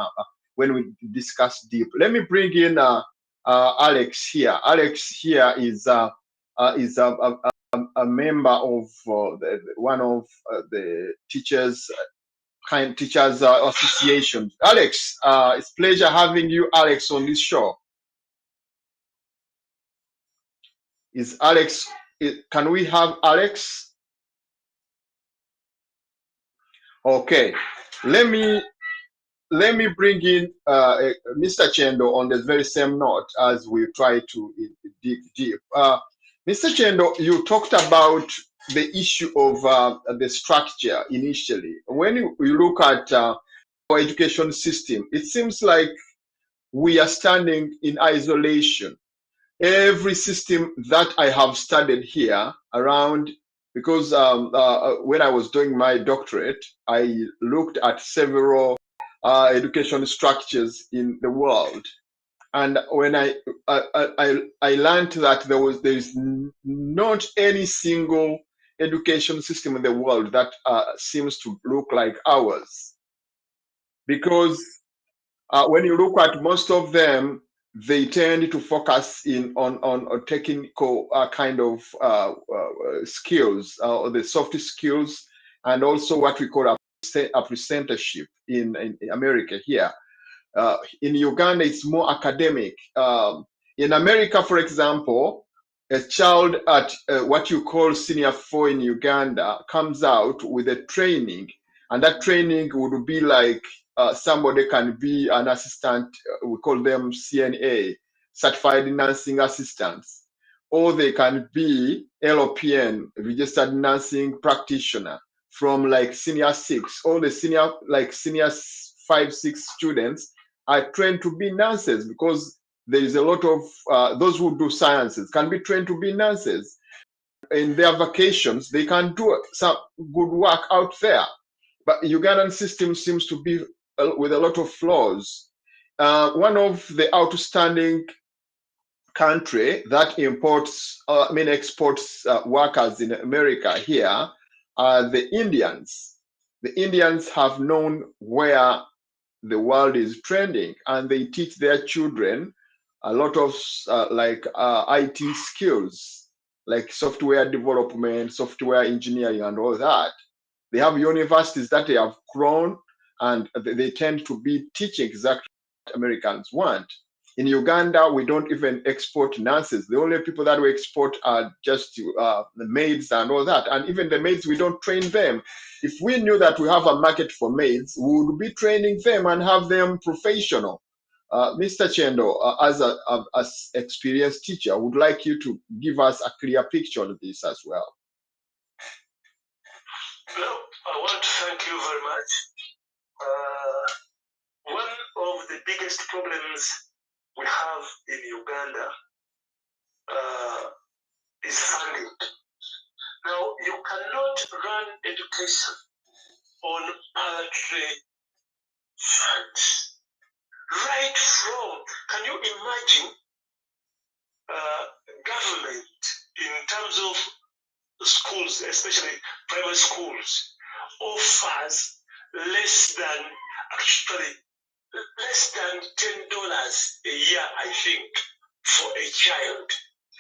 when we discuss deep. Let me bring in Alex here. Alex here is a member of one of the teachers association. Alex, it's a pleasure having you, Alex, on this show. Is Alex? Can we have Alex? Okay, let me bring in Mr. Chendo on the very same note as we try to dig deep. Mr. Chendo, you talked about the issue of the structure initially. When you look at our education system, it seems like we are standing in isolation. Every system that I have studied here around, because when I was doing my doctorate, I looked at several education structures in the world, and when I learned that there is not any single education system in the world that seems to look like ours, because when you look at most of them, they tend to focus in on technical kind of skills, or the soft skills, and also what we call apprenticeship in America here. In Uganda, it's more academic. In America, for example, a child at what you call senior 4 in Uganda comes out with a training, and that training would be like somebody can be an assistant, we call them CNA, certified nursing assistants, or they can be LPN, registered nursing practitioner, from like senior 6. All the senior 5, 6 students are trained to be nurses, because there is a lot of those who do sciences can be trained to be nurses. In their vacations, they can do some good work out there. But Ugandan system seems to be with a lot of flaws. One of the outstanding country that exports workers in America here are the Indians. The Indians have known where the world is trending, and they teach their children a lot of IT skills, like software development, software engineering, and all that. They have universities that they have grown, and they tend to be teaching exactly what Americans want. In Uganda, we don't even export nurses. The only people that we export are just the maids and all that. And even the maids, we don't train them. If we knew that we have a market for maids, we would be training them and have them professional. Mr. Chendo, as an experienced teacher, I would like you to give us a clear picture of this as well. Well, I want to thank you very much. One of the biggest problems we have in Uganda is funding. Now, you cannot run education on palliatory funds. Right from, can you imagine government in terms of schools, especially private schools, offers less than $10 a year, I think, for a child,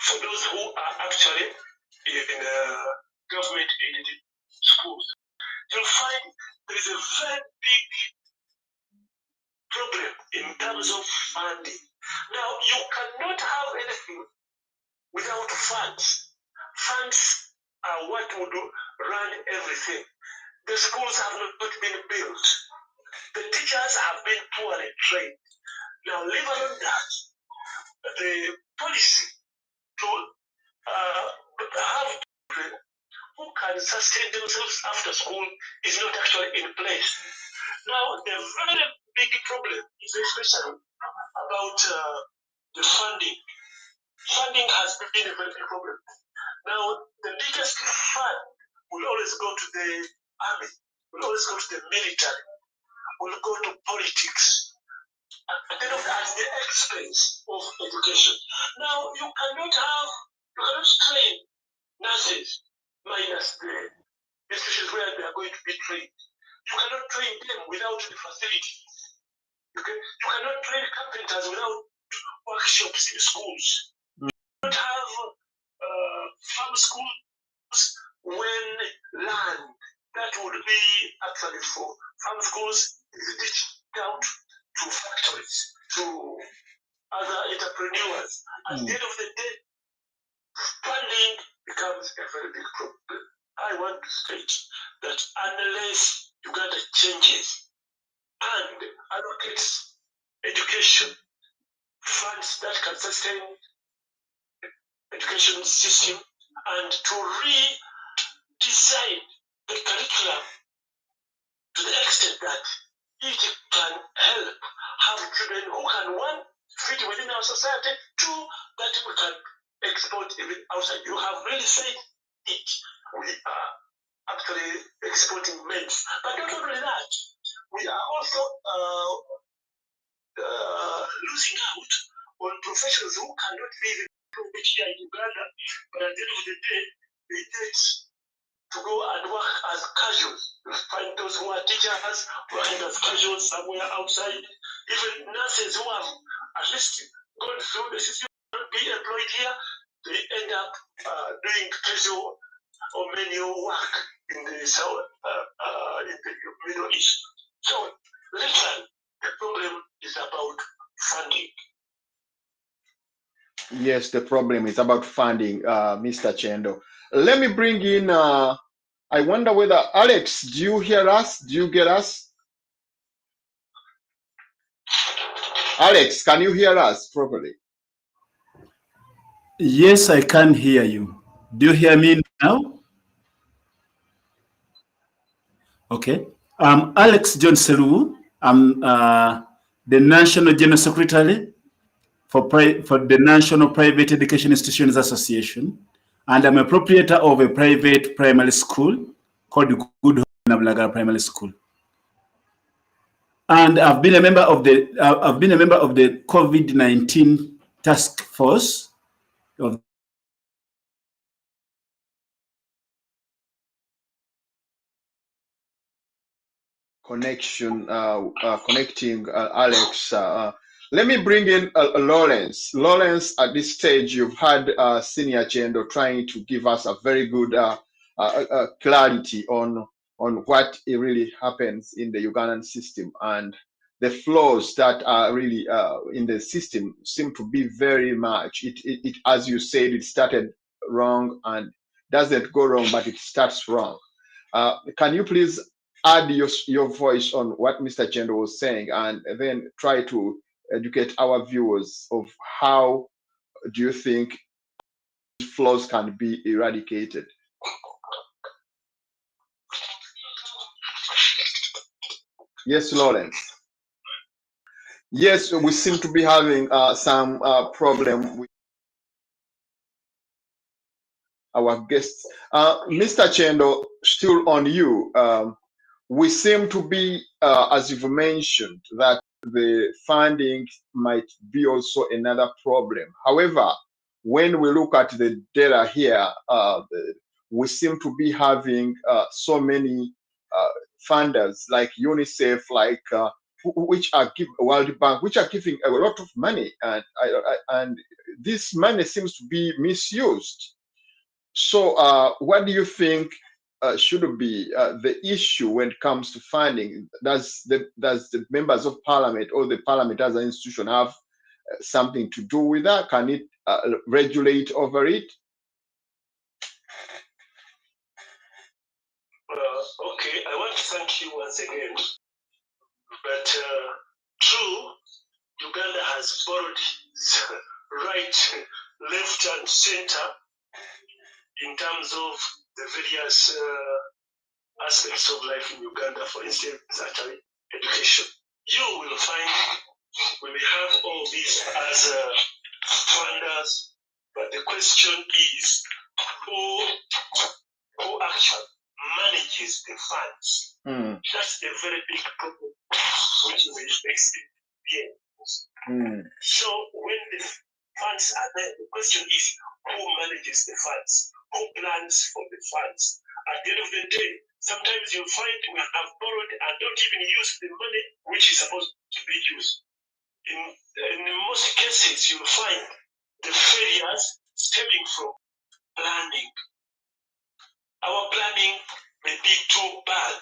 for those who are actually in government-aided schools. You'll find there is a very big problem in terms of funding. Now, you cannot have anything without funds. Funds are what would run everything. The schools have not been built. The teachers have been poorly trained. Now, leave alone that, the policy to have children who can sustain themselves after school is not actually in place. Now, the very big problem is especially about the funding. Funding has been a very big problem. Now, the biggest fund will always go to the army, will always go to the military, will go to politics, at the expense of education. Now, you cannot train nurses minus the institutions where they are going to be trained. You cannot train them without the facilities. You cannot train carpenters without workshops in schools. You cannot have farm schools when land that would be actually for farm schools is ditched out to factories, to other entrepreneurs. At the end of the day, funding becomes a very big problem. I want to state that unless Uganda changes and allocates education funds that can sustain education system and to redesign the curriculum to the extent that it can help have children who can, one, fit within our society, two, that we can export even outside. You have really said it. We are actually exporting maids. But not only that, we are also losing out on professionals who cannot live here in Uganda, but at the end of the day, they get to go and work as casuals. You find those who are teachers working as casuals somewhere outside, even nurses who have at least going through the system, be employed here, they end up doing casual or manual work in the South, in the Middle East. So, listen, the problem is about funding. Yes, the problem is about funding, Mr. Chendo. Let me bring in, I wonder whether, Alex, do you hear us? Do you get us? Alex, can you hear us properly? Yes, I can hear you. Do you hear me now? Okay. I'm Alex John Selu. I'm the National General Secretary for the National Private Education Institutions Association, and I'm a proprietor of a private primary school called Good Hope Nablaga Primary School. And I've been a member of the COVID-19 task force of Connection, connecting Alex. Let me bring in Lawrence. Lawrence, at this stage, you've had Senior Chendo trying to give us a very good clarity on what really happens in the Ugandan system, and the flaws that are really in the system seem to be very much. It as you said, it started wrong and doesn't go wrong, but it starts wrong. Can you please add your voice on what Mr. Chendo was saying, and then try to educate our viewers of how do you think flaws can be eradicated? Yes, Lawrence. Yes, we seem to be having some problem with our guests. Mr. Chendo, still on you. We seem to be, as you've mentioned, that the funding might be also another problem. However, when we look at the data here, we seem to be having so many funders like UNICEF, like which are World Bank, which are giving a lot of money, and this money seems to be misused. So, what do you think should be the issue when it comes to funding? Does the members of parliament or the parliament as an institution have something to do with that? Can it regulate over it? Okay, I want to thank you once again. But true, Uganda has borrowed right, left, and center in terms of the various aspects of life in Uganda. For instance, actually, education. You will find we may have all these as funders, but the question is who actually manages the funds. That's a very big problem which we experience. So when the funds are there, the question is who manages the funds, who plans for the funds. At the end of the day, sometimes you'll find we have borrowed and don't even use the money which is supposed to be used. In most cases, you'll find the failures stemming from planning. Our planning may be too bad,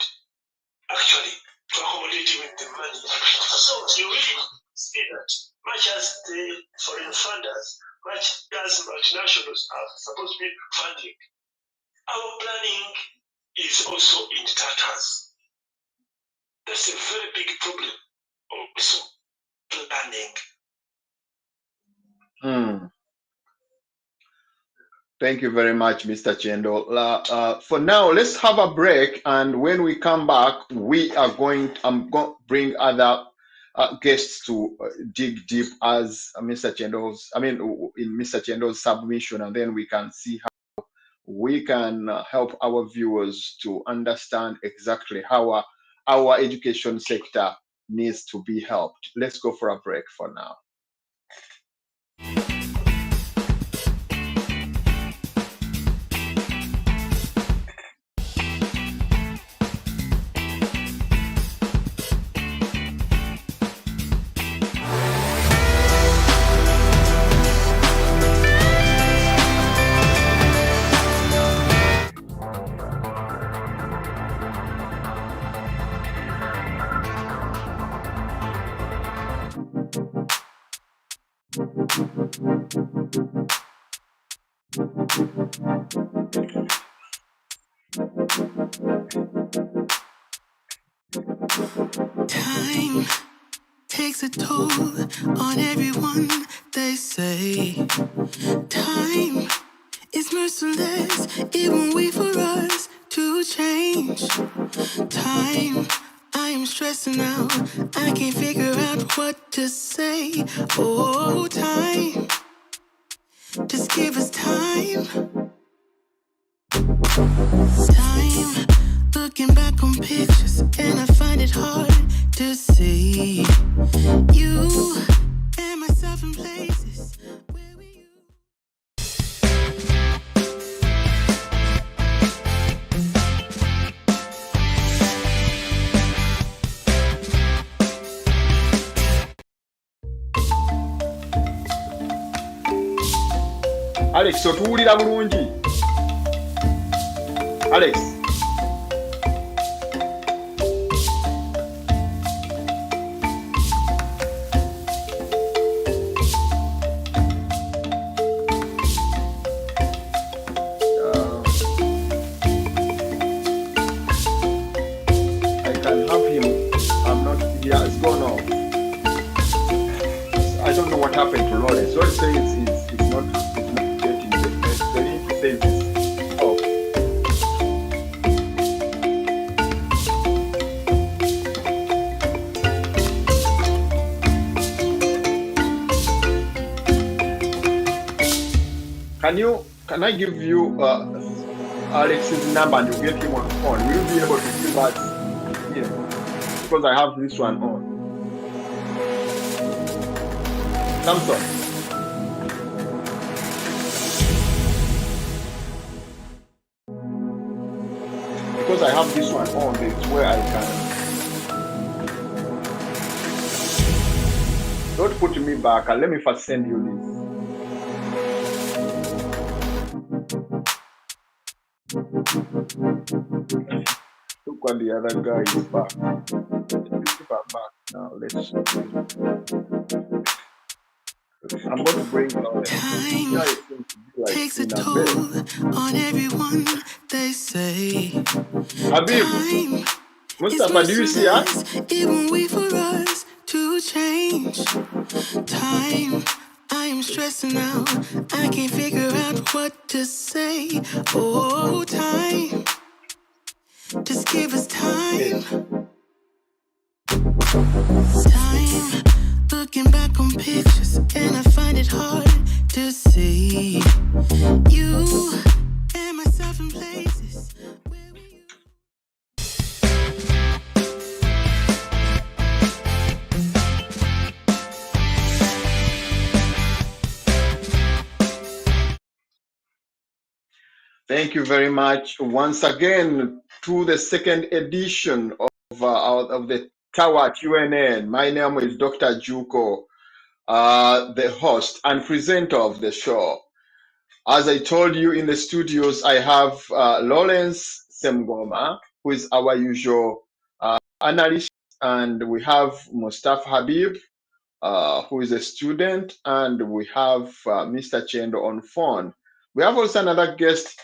actually, to accommodate with the money. So you really see that much as the foreign funders, much as multinationals are supposed to be funding, our planning is also in tatters. That's a very big problem, also, planning. Thank you very much, Mr. Chendo. For now, let's have a break, and when we come back, I'm going to bring other guests to dig deep as Mr. Chendo's, in Mr. Chendo's submission, and then we can see how we can help our viewers to understand exactly how our education sector needs to be helped. Let's go for a break for now. Time takes a toll on everyone, they say. Time is merciless, it won't wait for us to change. Time, I am stressing out, I can't figure out what to say. Oh, time, just give us time. Time, looking back on pictures, and I find it hard to see you and myself in places. Alex, otuwulira bulungi? Alex. I can have him. I'm not, he has gone off. I don't know what happened to Lawrence. Lawrence says it's not getting the best. The link says it's off. Can I give you Alex's number and you get him on phone? Will you be able to give us here? Because I have this one on. Samson. Because I have this one on, it's where I can. Don't put me back. Let me first send you this. Look what the other guy is back. People are back now. Let's. I'm going to bring Time takes a toll on everyone, they say. Habib, Mustafa, do you see us? It won't wait for us to change. Time, I am stressing out, I can't figure out what to say. Oh, time, just give us time. Time, looking back on pictures, and I find it hard to see you and myself in places. Thank you very much once again to the second edition of the Tower at UNN. My name is Dr. Juko, the host and presenter of the show. As I told you in the studios, I have Lawrence Semgoma, who is our usual analyst, and we have Mustafa Habib, who is a student, and we have Mr. Chendo on phone. We have also another guest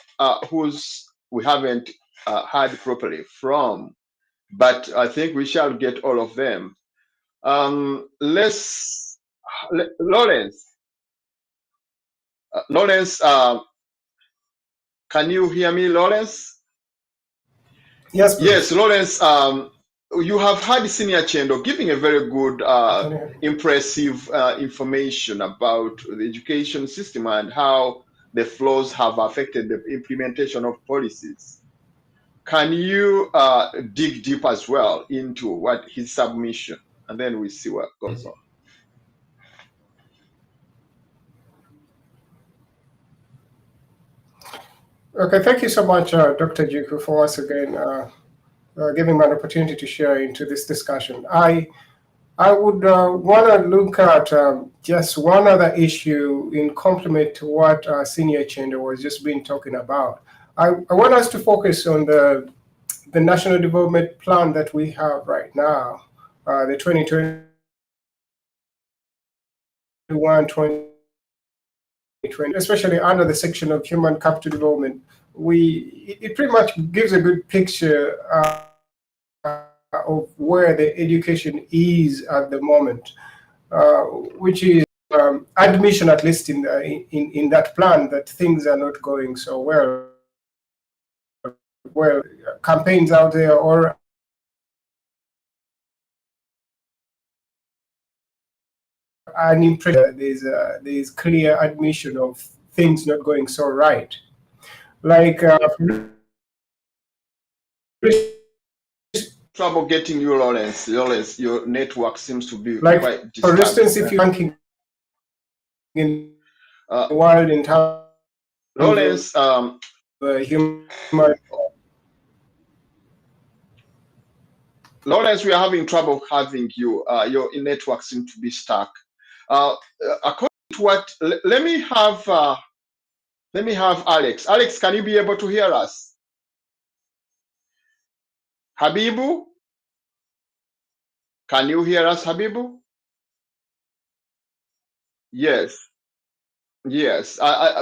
we haven't heard properly from, but I think we shall get all of them. Lawrence, can you hear me, Lawrence? Yes, please. Yes, Lawrence. You have had Senior Chendo giving a very good, impressive information about the education system and how the flaws have affected the implementation of policies. Can you dig deep as well into what his submission, and then we see what goes on. Okay, thank you so much, Dr. Juku, for once again giving me an opportunity to share into this discussion. I would want to look at just one other issue in complement to what Senior Chendo was just been talking about. I want us to focus on the National Development Plan that we have right now, the 2021-2020, especially under the section of Human Capital Development. It pretty much gives a good picture of where the education is at the moment, which is admission, at least in that plan, that things are not going so well. Campaigns out there, or an impression there's clear admission of things not going so right. Like trouble getting you, Lawrence. Lawrence, your network seems to be like quite for disturbing. instance, if you're ranking in the world in terms Lawrence, of human. Lawrence, we are having trouble having you. Your network seems to be stuck. According to what, let me have Alex. Alex, can you be able to hear us? Habibu, can you hear us, Habibu? Yes, yes.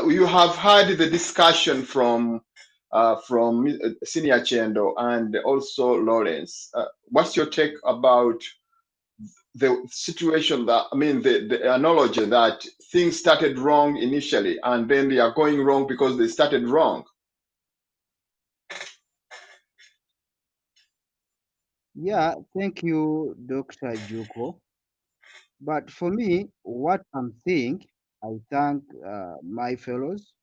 You have heard the discussion from Senior Chendo and also Lawrence. What's your take about the situation that, I mean, the analogy that things started wrong initially and then they are going wrong because they started wrong? Yeah, thank you, Dr. Juko. But for me, what I'm saying, I thank my fellows.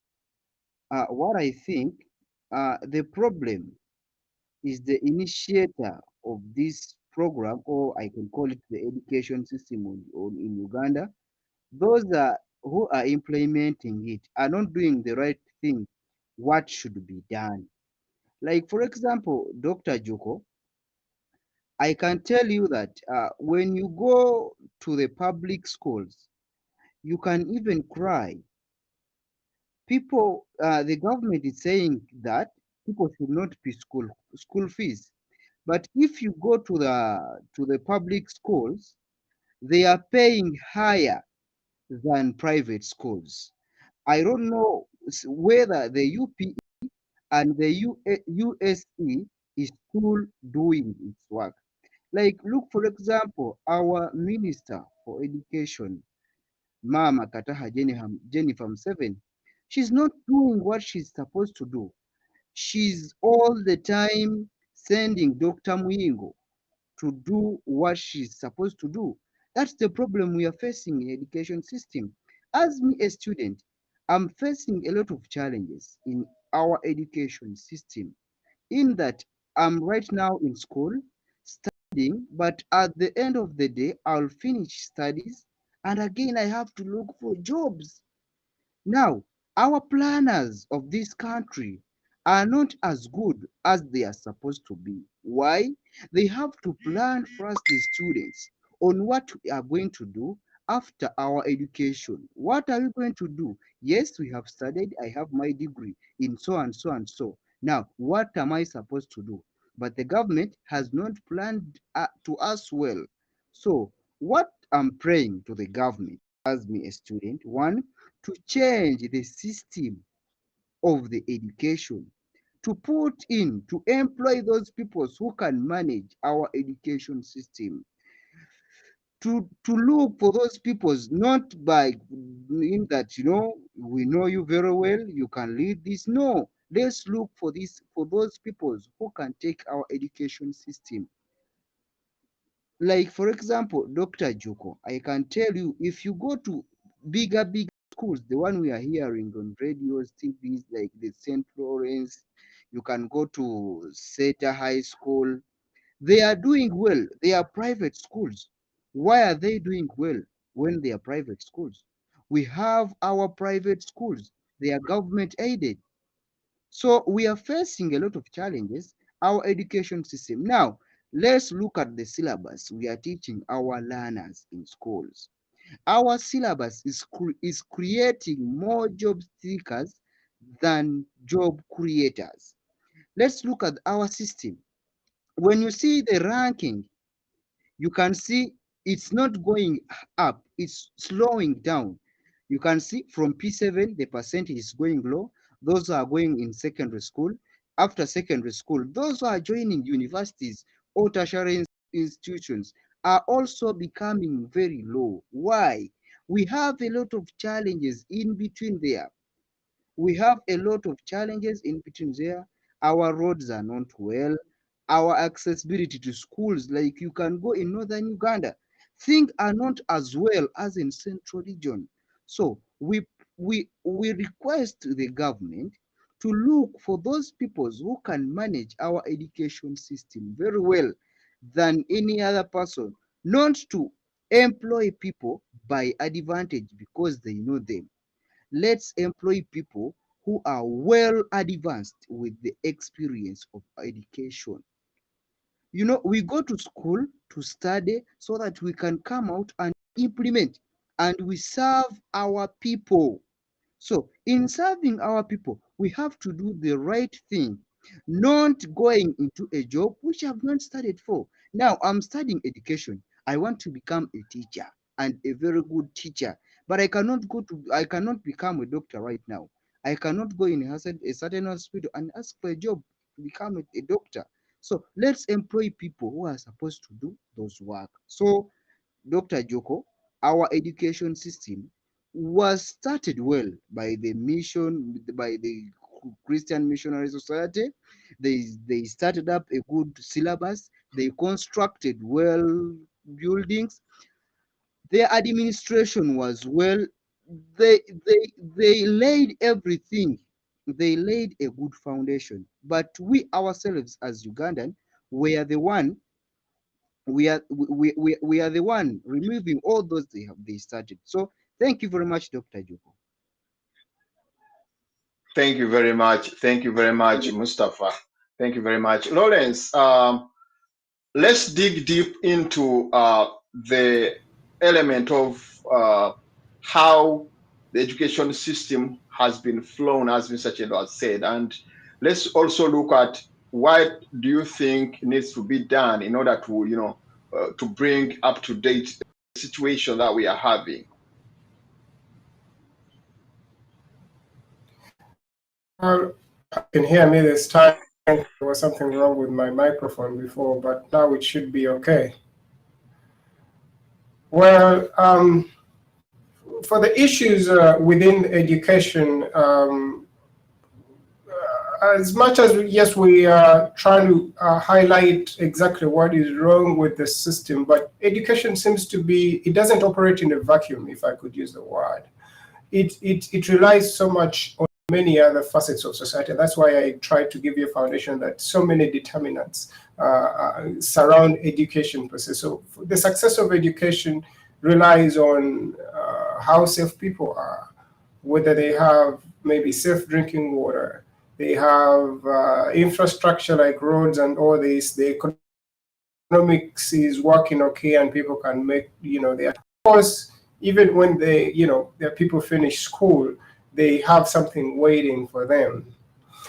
What I think, the problem is the initiator of this program, or I can call it the education system in Uganda. Those who are implementing it are not doing the right thing, what should be done. Like, for example, Dr. Juko, I can tell you that when you go to the public schools, you can even cry. People, the government is saying that people should not pay school fees. But if you go to the public schools, they are paying higher than private schools. I don't know whether the UPE and the USE is still doing its work. Like, look, for example, our Minister for Education, Mama Kataha Jennifer Museveni, she's not doing what she's supposed to do. She's all the time sending Dr. Muyingo to do what she's supposed to do. That's the problem we are facing in education system. As me, a student, I'm facing a lot of challenges in our education system, in that I'm right now in school studying, but at the end of the day, I'll finish studies and again I have to look for jobs. Now, our planners of this country are not as good as they are supposed to be. Why? They have to plan first the students on what we are going to do after our education. What are we going to do? Yes, we have studied. I have my degree in so and so and so. Now, what am I supposed to do? But the government has not planned to us well. So, what I'm praying to the government as me a student, one, to change the system of the education, to put in, to employ those people who can manage our education system, to look for those people, not by in that, we know you very well, you can lead this. No, let's look for those people who can take our education system. Like, for example, Dr. Joko, I can tell you, if you go to bigger schools, the one we are hearing on radios, TVs, like the St. Lawrence, you can go to Seta High School. They are doing well. They are private schools. Why are they doing well when they are private schools? We have our private schools. They are government aided. So we are facing a lot of challenges, our education system. Now, let's look at the syllabus we are teaching our learners in schools. Our syllabus is creating more job seekers than job creators. Let's look at our system. When you see the ranking, you can see it's not going up, it's slowing down. You can see from P7, the percentage is going low. Those are going in secondary school. After secondary school, those who are joining universities or tertiary institutions are also becoming very low. Why? We have a lot of challenges in between there. We have a lot of challenges in between there. Our roads are not well. Our accessibility to schools, like you can go in northern Uganda, things are not as well as in central region. So we request the government to look for those people who can manage our education system very well than any other person, not to employ people by advantage because they know them. Let's employ people who are well advanced with the experience of education. You know, we go to school to study so that we can come out and implement, and we serve our people. So in serving our people, we have to do the right thing, not going into a job which I've not studied for. Now I'm studying education. I want to become a teacher and a very good teacher, but I cannot become a doctor right now. I cannot go in a certain hospital and ask for a job to become a doctor. So let's employ people who are supposed to do those work. So Dr. Joko, our education system was started well by the Christian Missionary Society. They started up a good syllabus. They constructed well buildings. Their administration was well. They laid everything. They laid a good foundation. But we ourselves as Ugandan were the one we are the one removing all those they started. So thank you very much, Dr. Joko. Thank you very much. Thank you very much, Mustafa. Thank you very much. Lawrence, let's dig deep into the element of how the education system has been flown, as Mr. Chelo has said. And let's also look at what do you think needs to be done in order to, to bring up to date the situation that we are having. You can hear me this time. There was something wrong with my microphone before, but now it should be okay. Well, for the issues within education, as much as, yes, we are trying to highlight exactly what is wrong with the system, but education seems to be, it doesn't operate in a vacuum, if I could use the word. It relies so much on many other facets of society. That's why I tried to give you a foundation that so many determinants surround education process. So the success of education relies on how safe people are, whether they have maybe safe drinking water, they have infrastructure like roads and all this, the economics is working okay and people can make, their, of course, even when they, their people finish school, they have something waiting for them.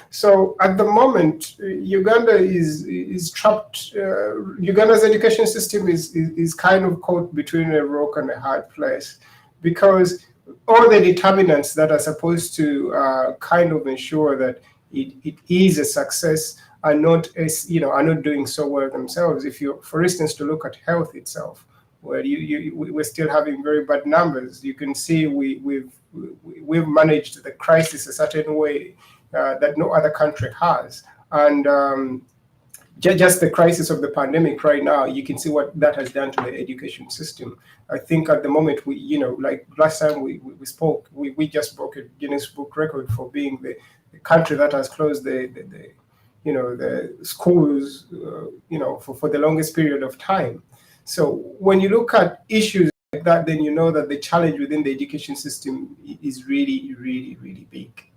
So at the moment, Uganda is trapped. Uganda's education system is kind of caught between a rock and a hard place, because all the determinants that are supposed to kind of ensure that it is a success are not, are not doing so well themselves. If you, for instance, to look at health itself, where we're still having very bad numbers, you can see we've managed the crisis a certain way that no other country has. And just the crisis of the pandemic right now, you can see what that has done to the education system. I think at the moment, we, like last time we spoke, we just broke a Guinness Book record for being the country that has closed the schools, for the longest period of time. So when you look at issues like that, then you know that the challenge within the education system is really, really, really big.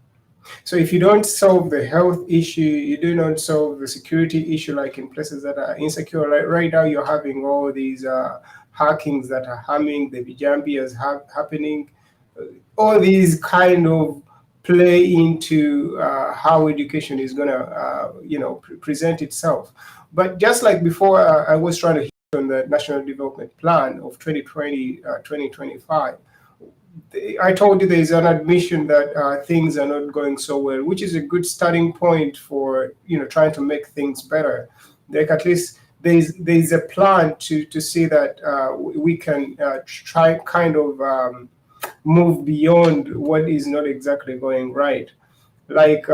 So if you don't solve the health issue, you do not solve the security issue, like in places that are insecure. Like right now, you're having all these hackings that are harming the Vijambias happening. All these kind of play into how education is going to, present itself. But just like before, I was trying to hit on the National Development Plan of 2020-2025. I told you there's an admission that things are not going so well, which is a good starting point for trying to make things better. Like at least there's a plan to see that we can try kind of move beyond what is not exactly going right. Like,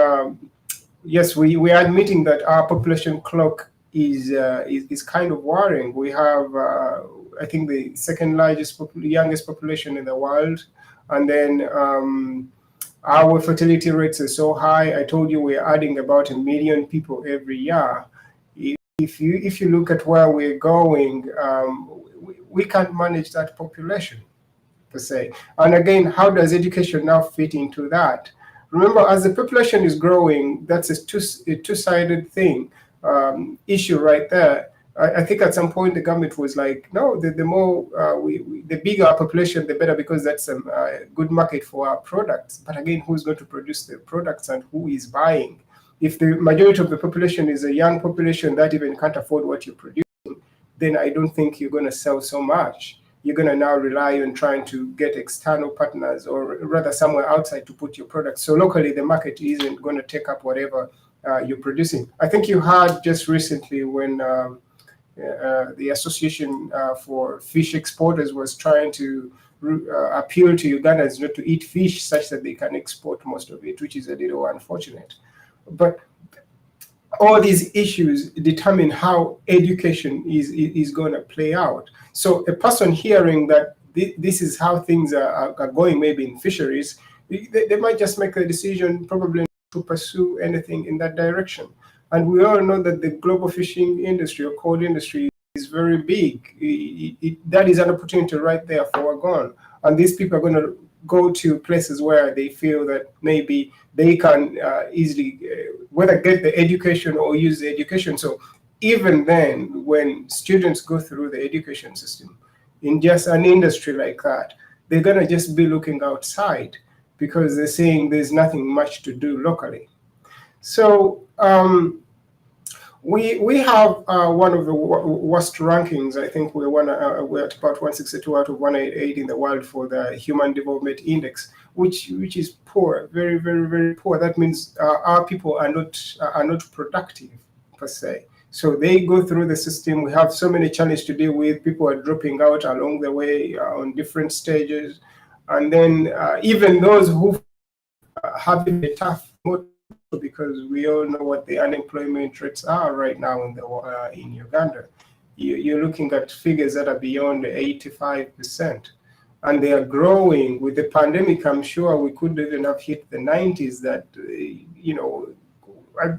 yes, we are admitting that our population clock is kind of worrying. We have, I think, the second largest, youngest population in the world, and then our fertility rates are so high. I told you we're adding about 1 million people every year. If you look at where we're going, we can't manage that population per se. And again, how does education now fit into that? Remember, as the population is growing, that's a two-sided thing, issue right there. I think at some point the government was like, no, the more the bigger our population, the better, because that's a good market for our products. But again, who's going to produce the products and who is buying? If the majority of the population is a young population that even can't afford what you're producing, then I don't think you're going to sell so much. You're going to now rely on trying to get external partners, or rather somewhere outside, to put your products. So locally, the market isn't going to take up whatever you're producing. I think you heard just recently when the Association for Fish Exporters was trying to appeal to Ugandans not to eat fish such that they can export most of it, which is a little unfortunate. But all these issues determine how education is going to play out. So a person hearing that this is how things are going, maybe in fisheries, they might just make a decision probably not to pursue anything in that direction. And we all know that the global fishing industry or cod industry is very big. That is an opportunity right there for Wagon. And these people are going to go to places where they feel that maybe they can easily whether get the education or use the education. So even then, when students go through the education system in just an industry like that, they're going to just be looking outside because they're saying there's nothing much to do locally. So we have one of the worst rankings. I think we're at about 162 out of 188 in the world for the Human Development Index, which is poor, very, very, very poor. That means our people are not productive per se. So they go through the system. We have so many challenges to deal with. People are dropping out along the way on different stages, and then even those who have it tough, because we all know what the unemployment rates are right now in Uganda. You're looking at figures that are beyond 85%, and they are growing. With the pandemic, I'm sure we could even have hit the 90s. That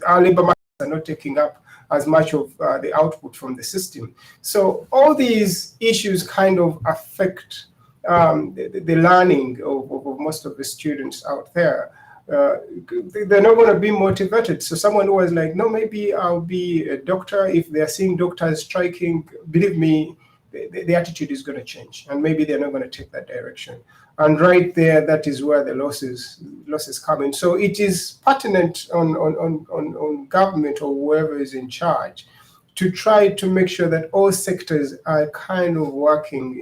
our labor markets are not taking up as much of the output from the system. So all these issues kind of affect the learning of most of the students out there. They're not going to be motivated. So someone who was like, no, maybe I'll be a doctor. If they're seeing doctors striking, believe me, the attitude is going to change, and maybe they're not going to take that direction. And right there, that is where the losses come in. So it is pertinent on government or whoever is in charge to try to make sure that all sectors are kind of working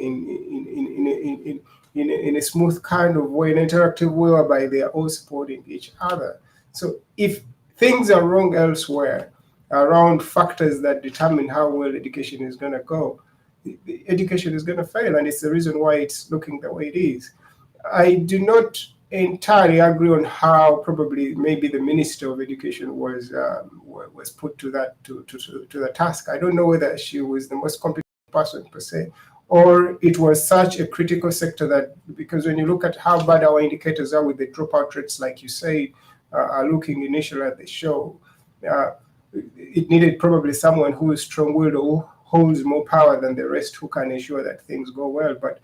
in a smooth kind of way, an interactive way, whereby they are all supporting each other. So if things are wrong elsewhere, around factors that determine how well education is going to go, the education is going to fail, and it's the reason why it's looking the way it is. I do not entirely agree on how probably maybe the Minister of Education was put to the task. I don't know whether she was the most competent person per se, or it was such a critical sector that, because when you look at how bad our indicators are with the dropout rates, like you say, are looking initially at the show, it needed probably someone who is strong-willed or holds more power than the rest, who can ensure that things go well. But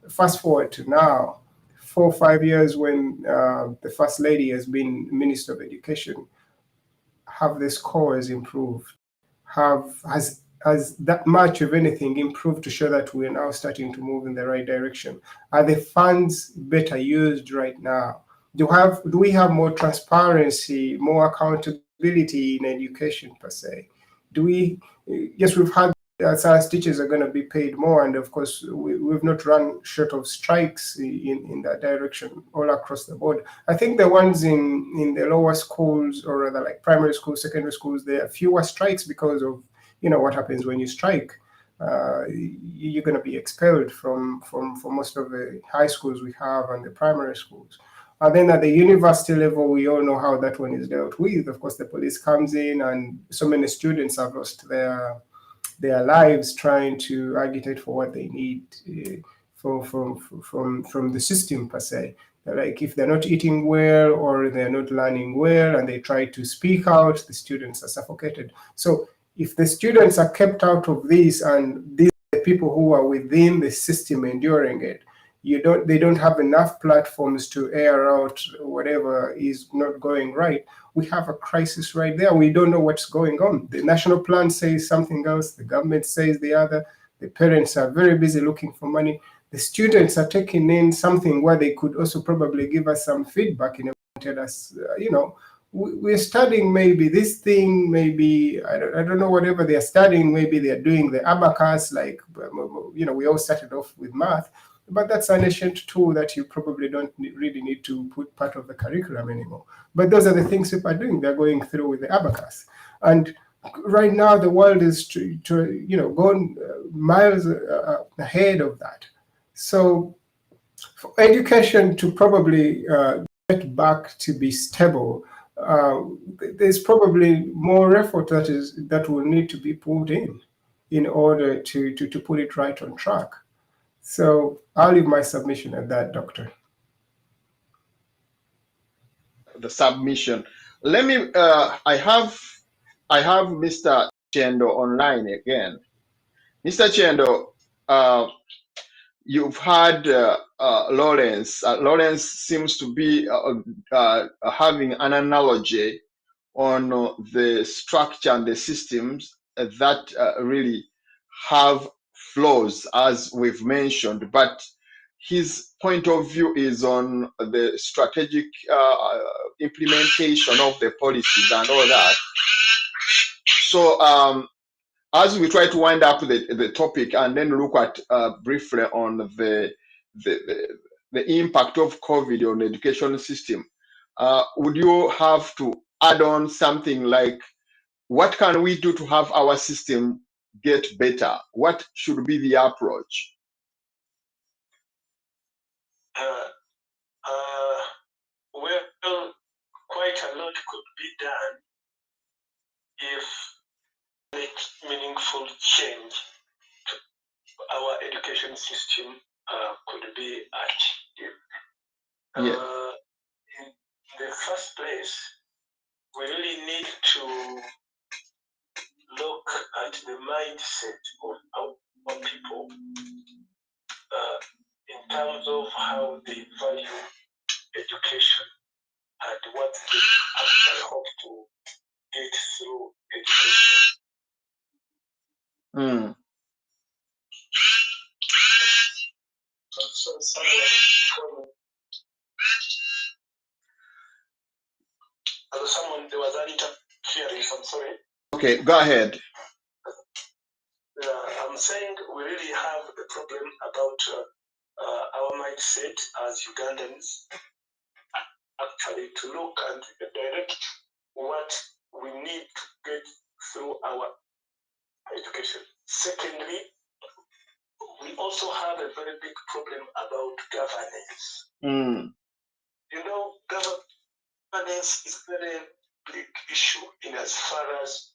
fast forward to now, 4 or 5 years, when the First Lady has been Minister of Education, have the scores improved? Has that much of anything improved to show that we're now starting to move in the right direction? Are the funds better used right now? Do we have more transparency, more accountability in education per se? Yes, we've had science teachers are going to be paid more, and of course we've not run short of strikes in that direction all across the board. I think the ones in the lower schools, or rather like primary schools, secondary schools, there are fewer strikes because of you know what happens when you strike. You're going to be expelled from most of the high schools we have and the primary schools. And then at the university level, we all know how that one is dealt with. Of course, the police comes in, and so many students have lost their lives trying to agitate for what they need from the system per se. Like if they're not eating well or they're not learning well and they try to speak out, the students are suffocated. So if the students are kept out of this and these are the people who are within the system enduring it, they don't have enough platforms to air out whatever is not going right. We have a crisis right there. We don't know what's going on. The national plan says something else, the government says the other, the parents are very busy looking for money. The students are taking in something where they could also probably give us some feedback and tell us, we're studying maybe this thing, maybe, I don't know, whatever they're studying, maybe they're doing the abacus, like, we all started off with math, but that's an ancient tool that you probably don't really need to put part of the curriculum anymore. But those are the things people are doing. They're going through with the abacus. And right now, the world is going miles ahead of that. So for education to probably get back to be stable, there's probably more effort that will need to be put in order to put it right on track. So I'll leave my submission at that, Doctor. The submission. Let me. I have Mr. Chendo online again. Mr. Chendo, you've had Lawrence. Lawrence seems to be having an analogy on the structure and the systems that really have flaws, as we've mentioned, but his point of view is on the strategic implementation of the policies and all that. So as we try to wind up the topic and then look at briefly on the impact of COVID on the education system, would you have to add on something like, what can we do to have our system get better? What should be the approach? Well, quite a lot could be done if make meaningful change to our education system could be achieved. In the first place, we really need to look at the mindset of our people in terms of how they value education and what they actually hope to get through education. Someone, there was an interference, I'm sorry. Okay, go ahead. I'm saying we really have a problem about our mindset as Ugandans, actually, to look and direct what we need to get through our education. Secondly, we also have a very big problem about governance. You know, governance is a very big issue in as far as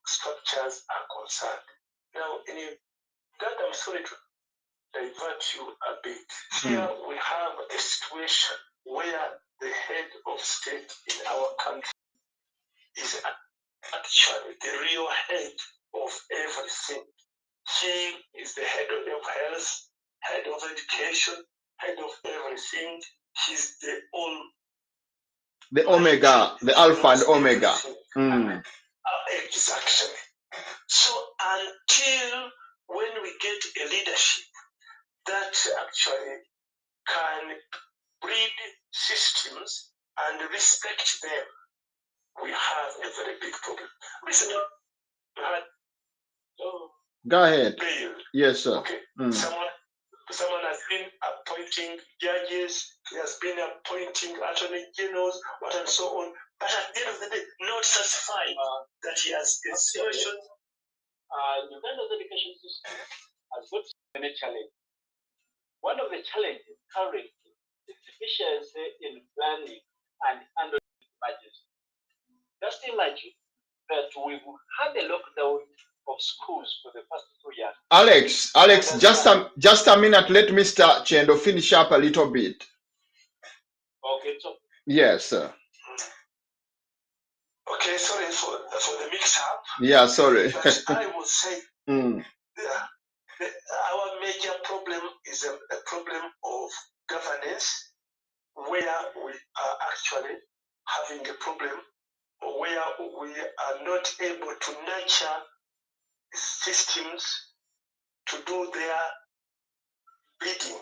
structures are concerned. Now, in Uganda, I'm sorry to divert you a bit. Here we have a situation where the head of state in our country is actually the real head of everything. He is the head of health, head of education, head of everything. He's the omega, the alpha and omega. Exactly. So until when we get a leadership that actually can breed systems and respect them, we have a very big problem. Recently, we had go ahead. Bail. Yes, sir. Okay. Someone has been appointing judges, he has been appointing attorney generals, what and so on. But at the end of the day, not satisfied that he has a situation Uganda's education system has got many challenges. One of the challenges currently is deficiency in planning and handling budgets. Just imagine that we've had a lockdown of schools for the past 2 years. Alex, just a minute. Let Mr. Chendo finish up a little bit. Okay, so Yes, sir. Okay, sorry for the mix-up. Yeah, sorry. But I will say, Mm. our major problem is a problem of governance, where we are actually having a problem where we are not able to nurture systems to do their bidding.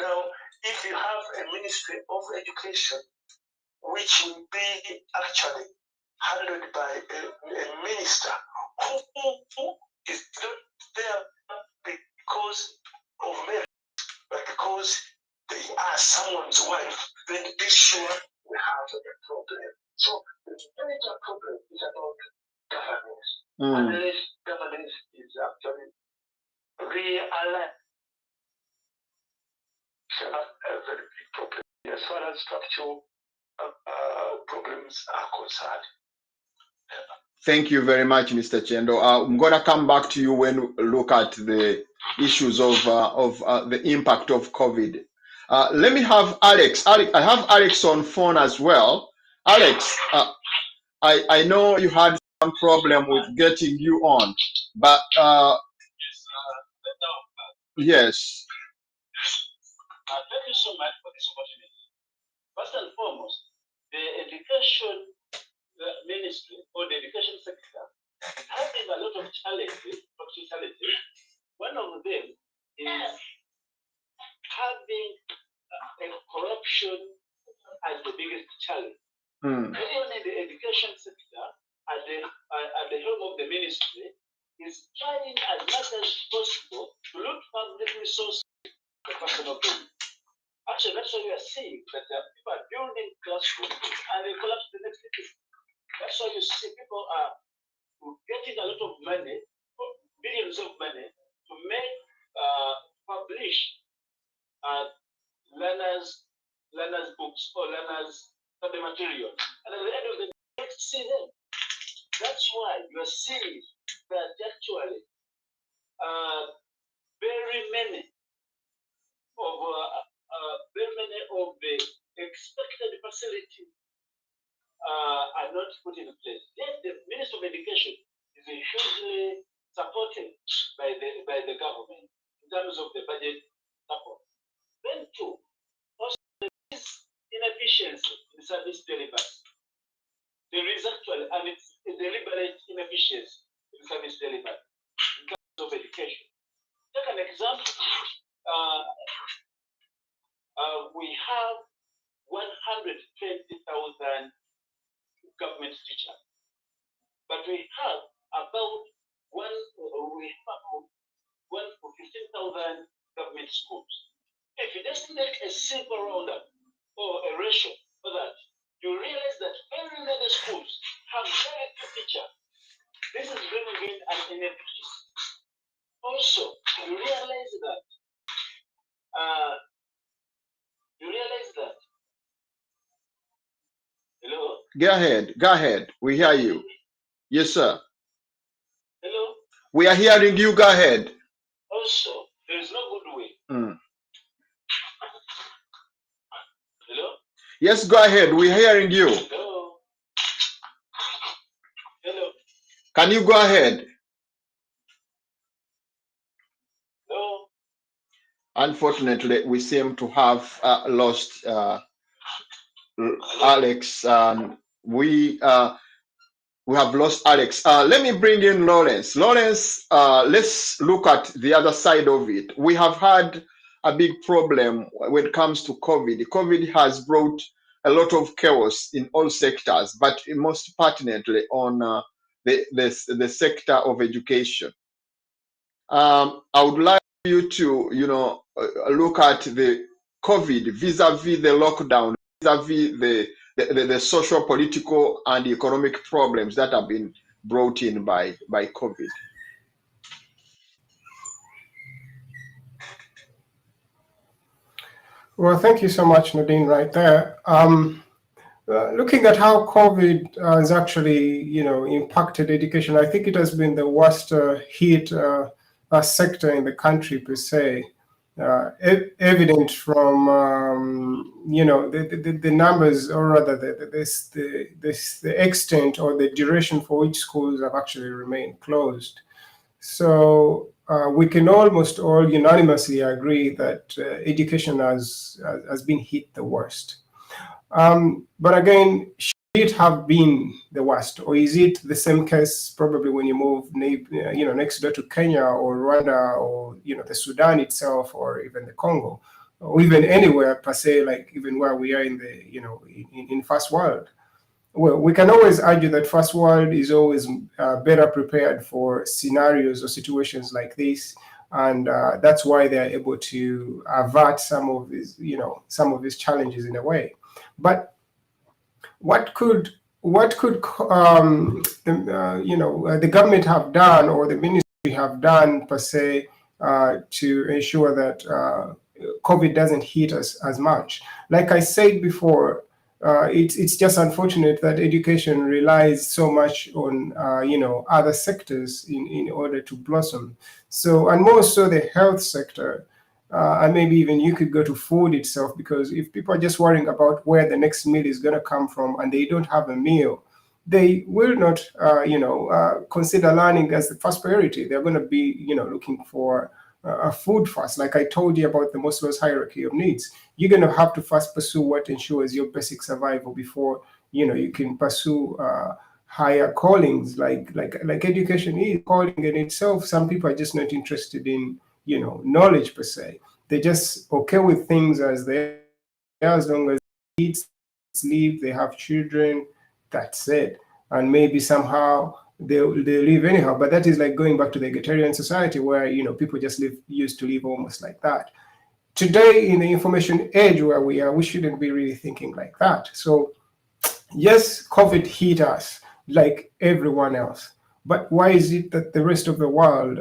Now, if you have a Ministry of Education, which will be actually handled by a minister who is not there because of merit, but because they are someone's wife, then be sure we have a problem. So the major problem is about governance. Unless governance is actually realigned, a very big problem as far as structural problems are concerned. Thank you very much, Mr. Chendo. I'm going to come back to you when we look at the issues of the impact of COVID. Let me have Alex. I have Alex on phone as well. Alex, I know you had some problem with getting you on, but yes. Thank you so much for this opportunity. First and foremost, the education ministry or the education sector is having a lot of challenges. One of them is having a corruption as the biggest challenge. Everyone in the education sector at the helm of the ministry is trying as much as possible to look public resources for personal gain. Actually, that's why we are seeing that people are building classrooms and they collapse the next day. That's why you see people are getting a lot of money, billions of money, to make publish learners books or learners study material. And at the end of the day, you don't see them. That's why you are seeing that actually very many of the expected facilities are not put in place. Yet the Minister of Education is hugely supported by the government in terms of the budget support. Then too, also there is inefficiency in service delivery. There is actually a deliberate inefficiency in service delivery in terms of education. Take an example. We have 120,000 government teachers, but we have about 15,000 government schools. If you just make a simple roundup or a ratio for that, you realize that very many schools have very few teachers. This is bringing in an inefficiency. Also, you realize that hello? Go ahead. We hear you. Yes, sir. Hello? We are hearing you. Go ahead. Also, there is no good way. Hello? Yes, go ahead. We're hearing you. Hello? Hello? Can you go ahead? Hello? Unfortunately, we seem to have lost Alex. We have lost Alex. Let me bring in Lawrence. Lawrence, let's look at the other side of it. We have had a big problem when it comes to COVID. COVID has brought a lot of chaos in all sectors, but most pertinently on the sector of education. I would like you to, look at the COVID vis-a-vis the lockdown, vis-a-vis the social, political, and economic problems that have been brought in by COVID. Well, thank you so much, Nadine, right there. Looking at how COVID has actually, impacted education, I think it has been the worst hit sector in the country per se. Evident from, the numbers, or rather the extent or the duration for which schools have actually remained closed. So we can almost all unanimously agree that education has been hit the worst. But again, should it have been the worst, or is it the same case probably when you move, next door to Kenya or Rwanda or the Sudan itself, or even the Congo, or even anywhere per se, like even where we are in the in first world? Well, we can always argue that first world is always better prepared for scenarios or situations like this, and that's why they are able to avert some of these challenges in a way. But what could the government have done, or the ministry have done per se, to ensure that COVID doesn't hit us as much? Like I said before, it's just unfortunate that education relies so much on other sectors in order to blossom. So, and more so the health sector. And maybe even you could go to food itself, because if people are just worrying about where the next meal is going to come from and they don't have a meal, they will not, consider learning as the first priority. They're going to be, looking for food first. Like I told you about the Maslow's hierarchy of needs, you're going to have to first pursue what ensures your basic survival before, you can pursue higher callings, like education is calling in itself. Some people are just not interested in knowledge per se. They're just okay with things as they are, as long as they eat, sleep, they have children, that's it. And maybe somehow they live anyhow. But that is like going back to the egalitarian society where people just used to live almost like that. Today, in the information age where we are, we shouldn't be really thinking like that. So yes, COVID hit us like everyone else. But why is it that the rest of the world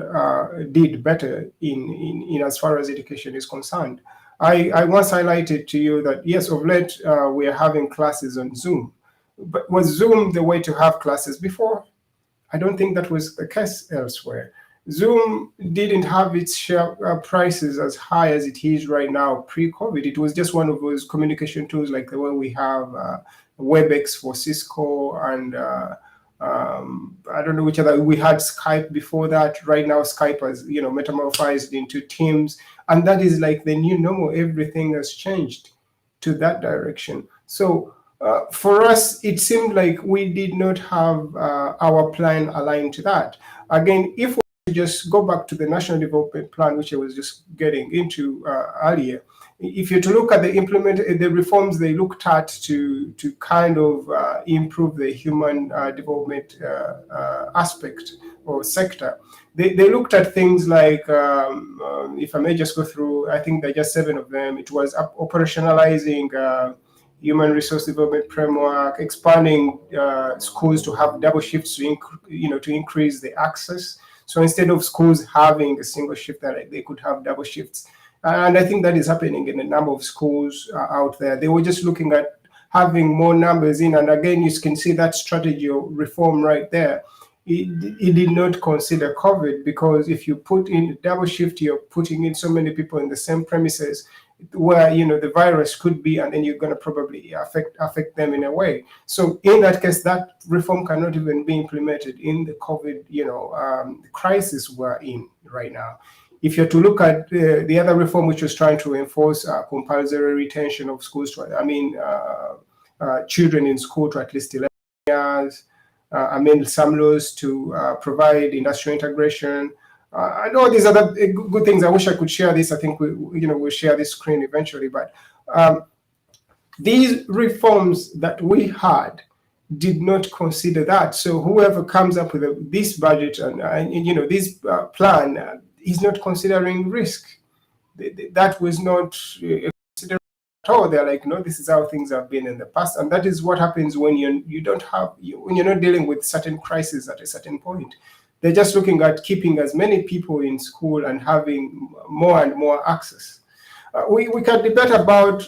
did better in as far as education is concerned? I once highlighted to you that yes, of late we are having classes on Zoom. But was Zoom the way to have classes before? I don't think that was the case elsewhere. Zoom didn't have its share prices as high as it is right now pre-COVID. It was just one of those communication tools like the one we have, WebEx for Cisco, and I don't know which other. We had Skype before that. Right now, Skype has metamorphosed into Teams, and that is like the new normal. Everything has changed to that direction. So for us, it seemed like we did not have our plan aligned to that. Again, if we just go back to the National Development Plan, which I was just getting into earlier, if you're to look at the reforms they looked at to kind of improve the human development aspect or sector, they looked at things like, if I may just go through, I think there are just 7 of them. It was operationalizing human resource development framework, expanding schools to have double shifts to increase the access. So instead of schools having a single shift, that they could have double shifts. And I think that is happening in a number of schools out there. They were just looking at having more numbers in. And again, you can see that strategy of reform right there. It did not consider COVID, because if you put in a double shift, you're putting in so many people in the same premises where the virus could be, and then you're going to probably affect them in a way. So in that case, that reform cannot even be implemented in the COVID crisis we're in right now. If you're to look at the other reform, which was trying to enforce compulsory retention of schools, children in school to at least 11 years, amend some laws to provide industrial integration, and all these other good things. I wish I could share this. I think we'll share this screen eventually. But these reforms that we had did not consider that. So whoever comes up with this budget and this plan is not considering risk. That was not considered at all. They're like, no, this is how things have been in the past, and that is what happens when when you're not dealing with certain crises at a certain point. They're just looking at keeping as many people in school and having more and more access. We can debate about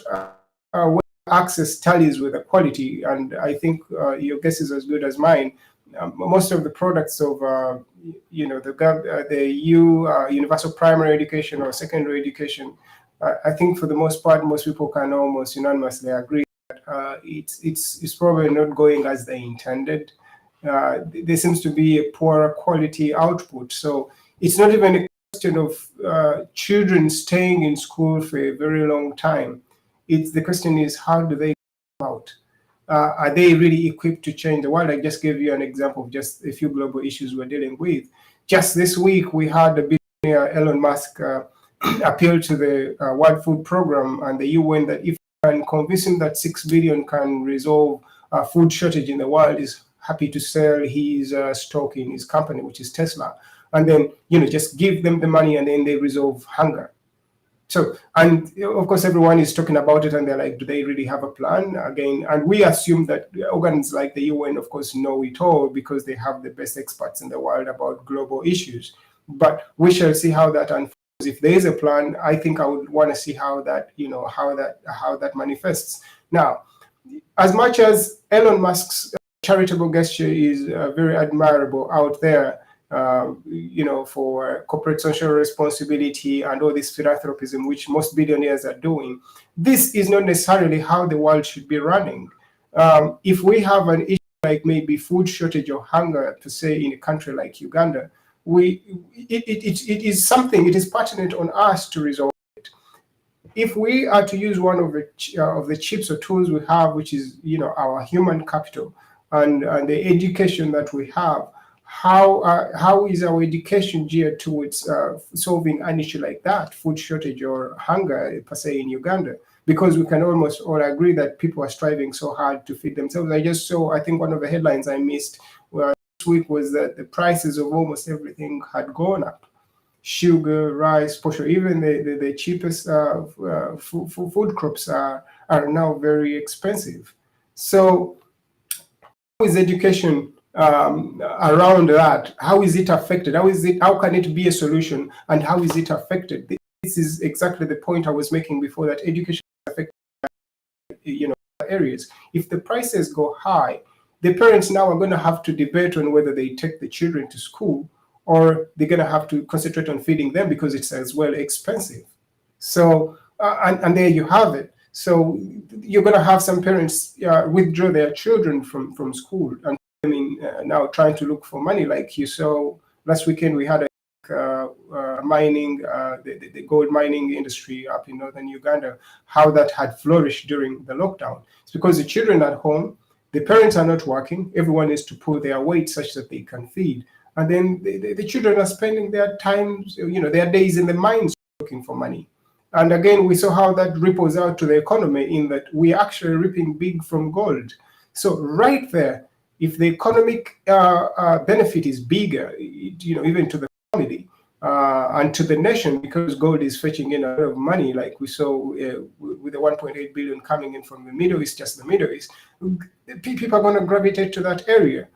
whether access tallies with the quality, and I think your guess is as good as mine. Most of the products of the universal primary education or secondary education, I think for the most part, most people can almost unanimously agree that it's probably not going as they intended. There seems to be a poorer quality output. So it's not even a question of children staying in school for a very long time. The question is, how do they come out? Are they really equipped to change the world? I just gave you an example of just a few global issues we're dealing with. Just this week, we had a billionaire Elon Musk appeal to the World Food Program and the UN that if can convince him that 6 billion can resolve food shortage in the world, is happy to sell his stock in his company, which is Tesla, and then just give them the money and then they resolve hunger. So, and of course, everyone is talking about it and they're like, do they really have a plan? Again, and we assume that organs like the UN, of course, know it all because they have the best experts in the world about global issues. But we shall see how that unfolds. If there is a plan, I think I would want to see how that manifests. Now, as much as Elon Musk's charitable gesture is very admirable out there, for corporate social responsibility and all this philanthropism, which most billionaires are doing, this is not necessarily how the world should be running. If we have an issue like maybe food shortage or hunger, to say in a country like Uganda, it is pertinent on us to resolve it. If we are to use one of the chips or tools we have, which is our human capital and the education that we have, how is our education geared towards solving an issue like that, food shortage or hunger per se in Uganda? Because we can almost all agree that people are striving so hard to feed themselves. I just saw, I think one of the headlines I missed this week was that the prices of almost everything had gone up. Sugar, rice, posho, even the cheapest food crops are now very expensive. So how is education around that? How is it affected? How can it be a solution, and how is it affected? This is exactly the point I was making before, that education is affected areas. If the prices go high, the parents now are going to have to debate on whether they take the children to school or they're going to have to concentrate on feeding them because it's as well expensive. So and there you have it. So you're going to have some parents withdraw their children from school and now trying to look for money. Like you saw last weekend, we had mining, the gold mining industry up in northern Uganda, how that had flourished during the lockdown. It's because the children at home, the parents are not working, everyone needs to pull their weight such that they can feed. And then the children are spending their times, their days in the mines looking for money. And again, we saw how that ripples out to the economy in that we're actually reaping big from gold. So right there, if the economic benefit is bigger, even to the family and to the nation, because gold is fetching in a lot of money, like we saw with the 1.8 billion coming in from the Middle East, just the Middle East, people are going to gravitate to that area.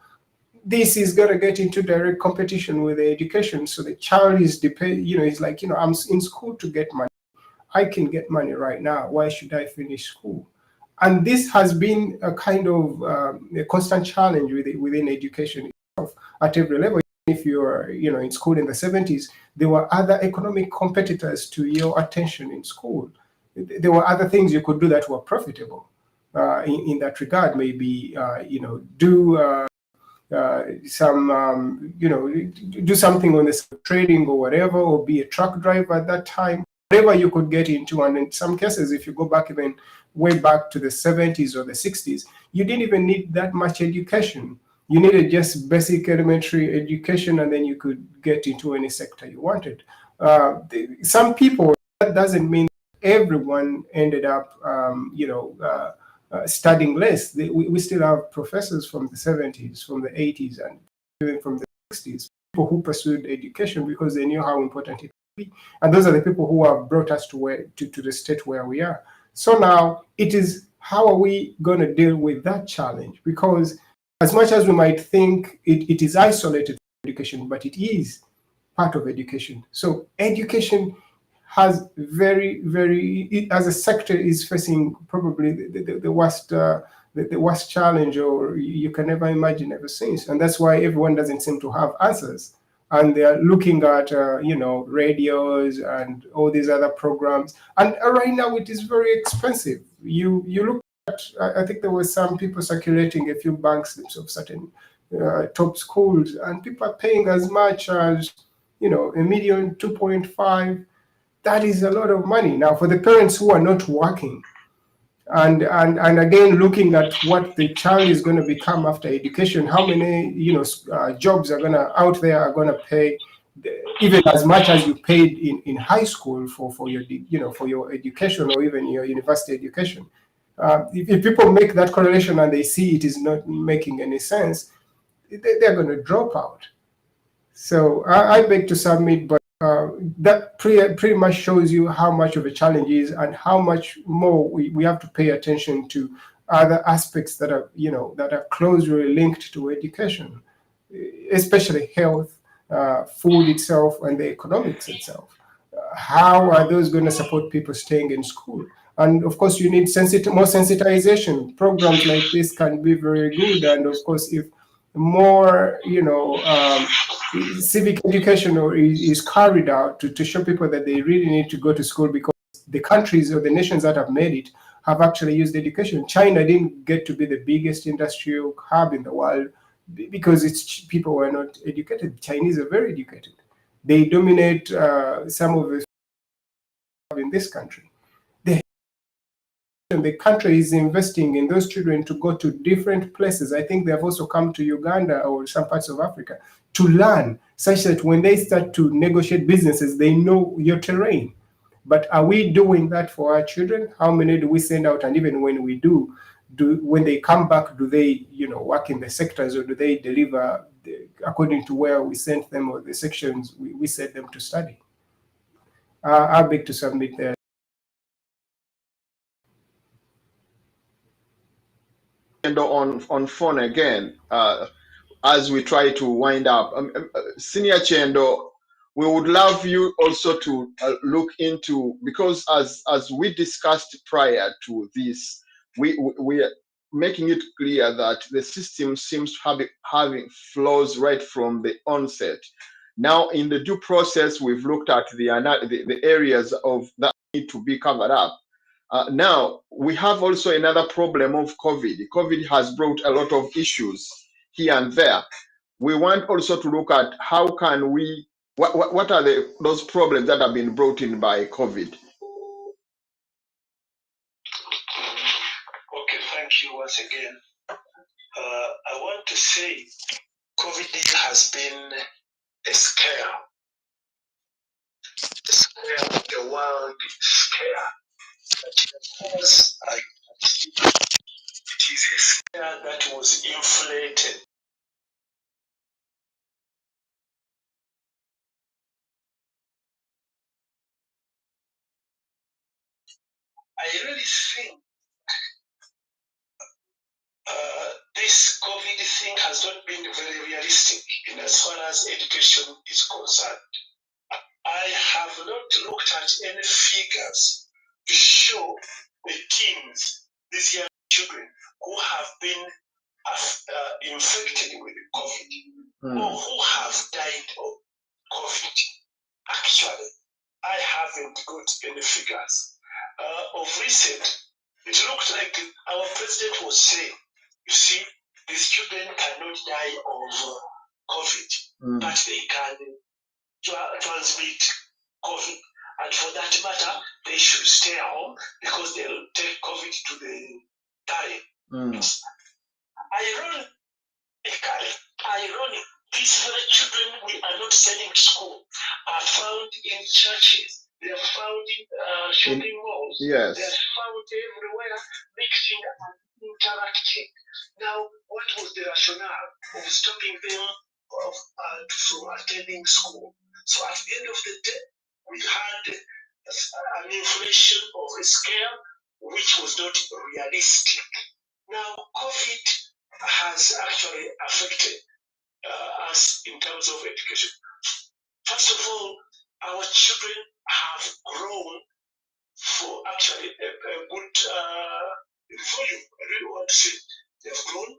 This is going to get into direct competition with the education. So the child is he's like, I'm in school to get money. I can get money right now. Why should I finish school? And this has been a kind of a constant challenge within education itself at every level. If you're in school in the 70s, there were other economic competitors to your attention in school. There were other things you could do that were profitable in that regard. Maybe do do something on the trading or whatever, or be a truck driver at that time. Whatever you could get into. And in some cases, if you go back even way back to the 70s or the 60s, you didn't even need that much education. You needed just basic elementary education, and then you could get into any sector you wanted. Some people, that doesn't mean everyone ended up, studying less. We still have professors from the 70s, from the 80s, and even from the 60s, people who pursued education because they knew how important it be. And those are the people who have brought us to the state where we are. So now it is, how are we going to deal with that challenge? Because as much as we might think it is isolated from education, but it is part of education. So education has as a sector is facing probably the worst the worst challenge, or you can never imagine ever since, and that's why everyone doesn't seem to have answers, and they are looking at radios and all these other programs, and right now it is very expensive. You look at, I think there were some people circulating a few bank slips of certain top schools, and people are paying as much as $1 million, 2.5. That is a lot of money. Now, for the parents who are not working, and again looking at what the child is going to become after education, how many jobs are out there are going to pay even as much as you paid in high school for your for your education, or even your university education. If people make that correlation and they see it is not making any sense, they're going to drop out. So I beg to submit, but that pretty much shows you how much of a challenge is, and how much more we have to pay attention to other aspects that are that are closely linked to education, especially health, food itself, and the economics itself. How are those going to support people staying in school? And of course, you need more sensitization. Programs like this can be very good, and of course, if more civic education is carried out to show people that they really need to go to school, because the countries or the nations that have made it have actually used education. China didn't get to be the biggest industrial hub in the world because its people were not educated. Chinese are very educated. They dominate some of the in this country. The country is investing in those children to go to different places. I think they have also come to Uganda or some parts of Africa to learn, such that when they start to negotiate businesses, they know your terrain. But are we doing that for our children? How many do we send out? And even when we do when they come back, do they work in the sectors, or do they deliver according to where we sent them, or the sections we sent them to study? I beg to submit there. And on phone again, as we try to wind up, Senior Chendo, we would love you also to look into, because as we discussed prior to this, we are making it clear that the system seems to having flaws right from the onset. Now, in the due process, we've looked at the areas of that need to be covered up. Now, we have also another problem of COVID. COVID has brought a lot of issues here and there. We want also to look at how can we, what are those problems that have been brought in by COVID? Okay, thank you once again. I want to say COVID has been a scare. The world scare. As I see, it is a scare that was inflated. I really think this COVID thing has not been very realistic in as far as education is concerned. I have not looked at any figures to show the teens, these young children who have been infected with COVID or who have died of COVID. Actually, I haven't got any figures. Of recent, it looked like our president was saying, you see, these children cannot die of COVID, but they can transmit COVID. And for that matter, they should stay home because they'll take COVID to the parent. It's ironic. These very children we are not sending to school are found in churches. They are found in shopping malls. Yes. They are found everywhere, mixing and interacting. Now, what was the rationale of stopping them from attending school? So at the end of the day, we had an inflation of a scale which was not realistic. Now, COVID has actually affected us in terms of education. First of all, our children have grown for actually a good volume. I really want to say they've grown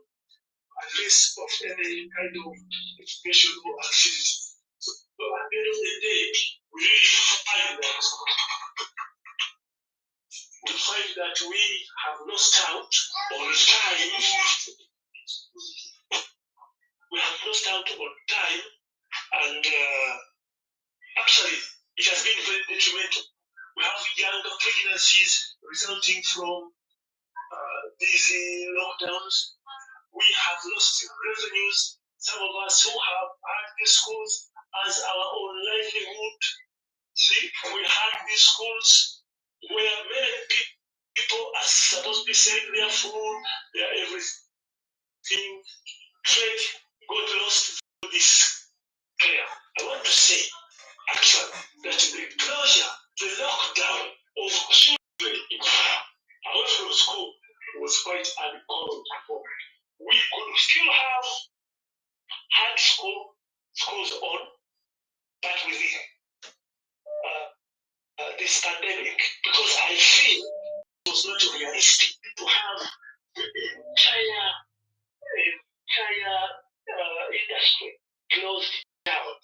at least of any kind of educational activity. So at the end of the day, we really find that we have lost out on time. We have lost out on time, and actually, it has been very detrimental. We have younger pregnancies resulting from these lockdowns. We have lost revenues. Some of us who have had these schools as our own livelihood. See, we had these schools where many people are supposed to be selling their food, their everything. Trade got lost to this care. I want to say, actually, that the closure, the lockdown of children away from school was quite uncalled for. We could still have had schools on, but with this pandemic, because I feel it was not realistic to have the entire industry closed down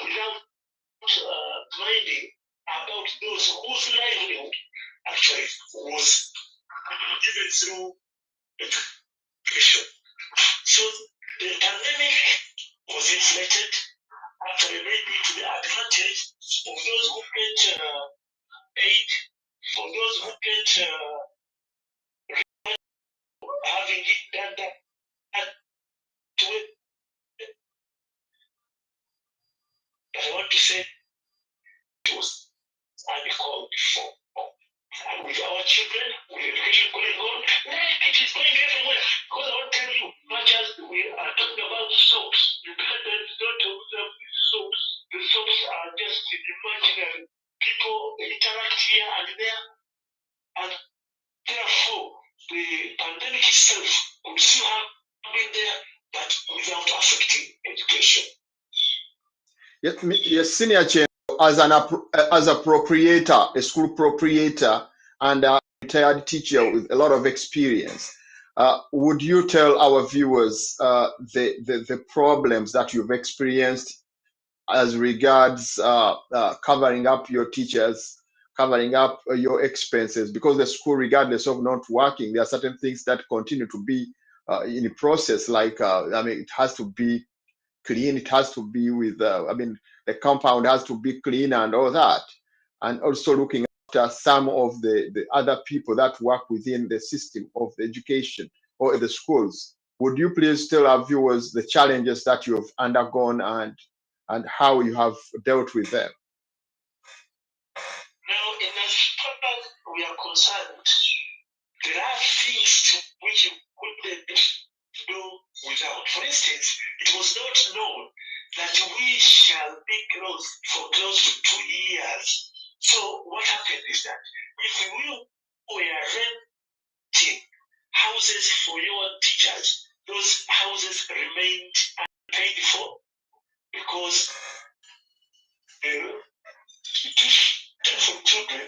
without minding about those whose livelihood actually was given through education. So the pandemic was inflated actually maybe to the advantage of those who get aid, for those who get having it done that to it. But I want to say it was uncalled for. And with our children, with education going on, it is going everywhere. Because I want to tell you, much as we are talking about soaps, you can't don't observe the soaps. The soaps are just imaginary. People interact here and there, and therefore the pandemic itself could still have been there, but without affecting education. Yes, Senior Chair, as a proprietor, a school proprietor, and a retired teacher with a lot of experience, would you tell our viewers the problems that you've experienced as regards covering up your teachers, covering up your expenses? Because the school, regardless of not working, there are certain things that continue to be in the process. Like, it has to be clean. It has to be with, the compound has to be clean and all that. And also looking after some of the other people that work within the system of the education or the schools. Would you please tell our viewers the challenges that you have undergone and how you have dealt with them? Now, in as far as we are concerned, there are things which you couldn't do without. For instance, it was not known that we shall be closed for close to 2 years. So what happened is that if we were renting houses for your teachers, those houses remained unpaid for because tuition for children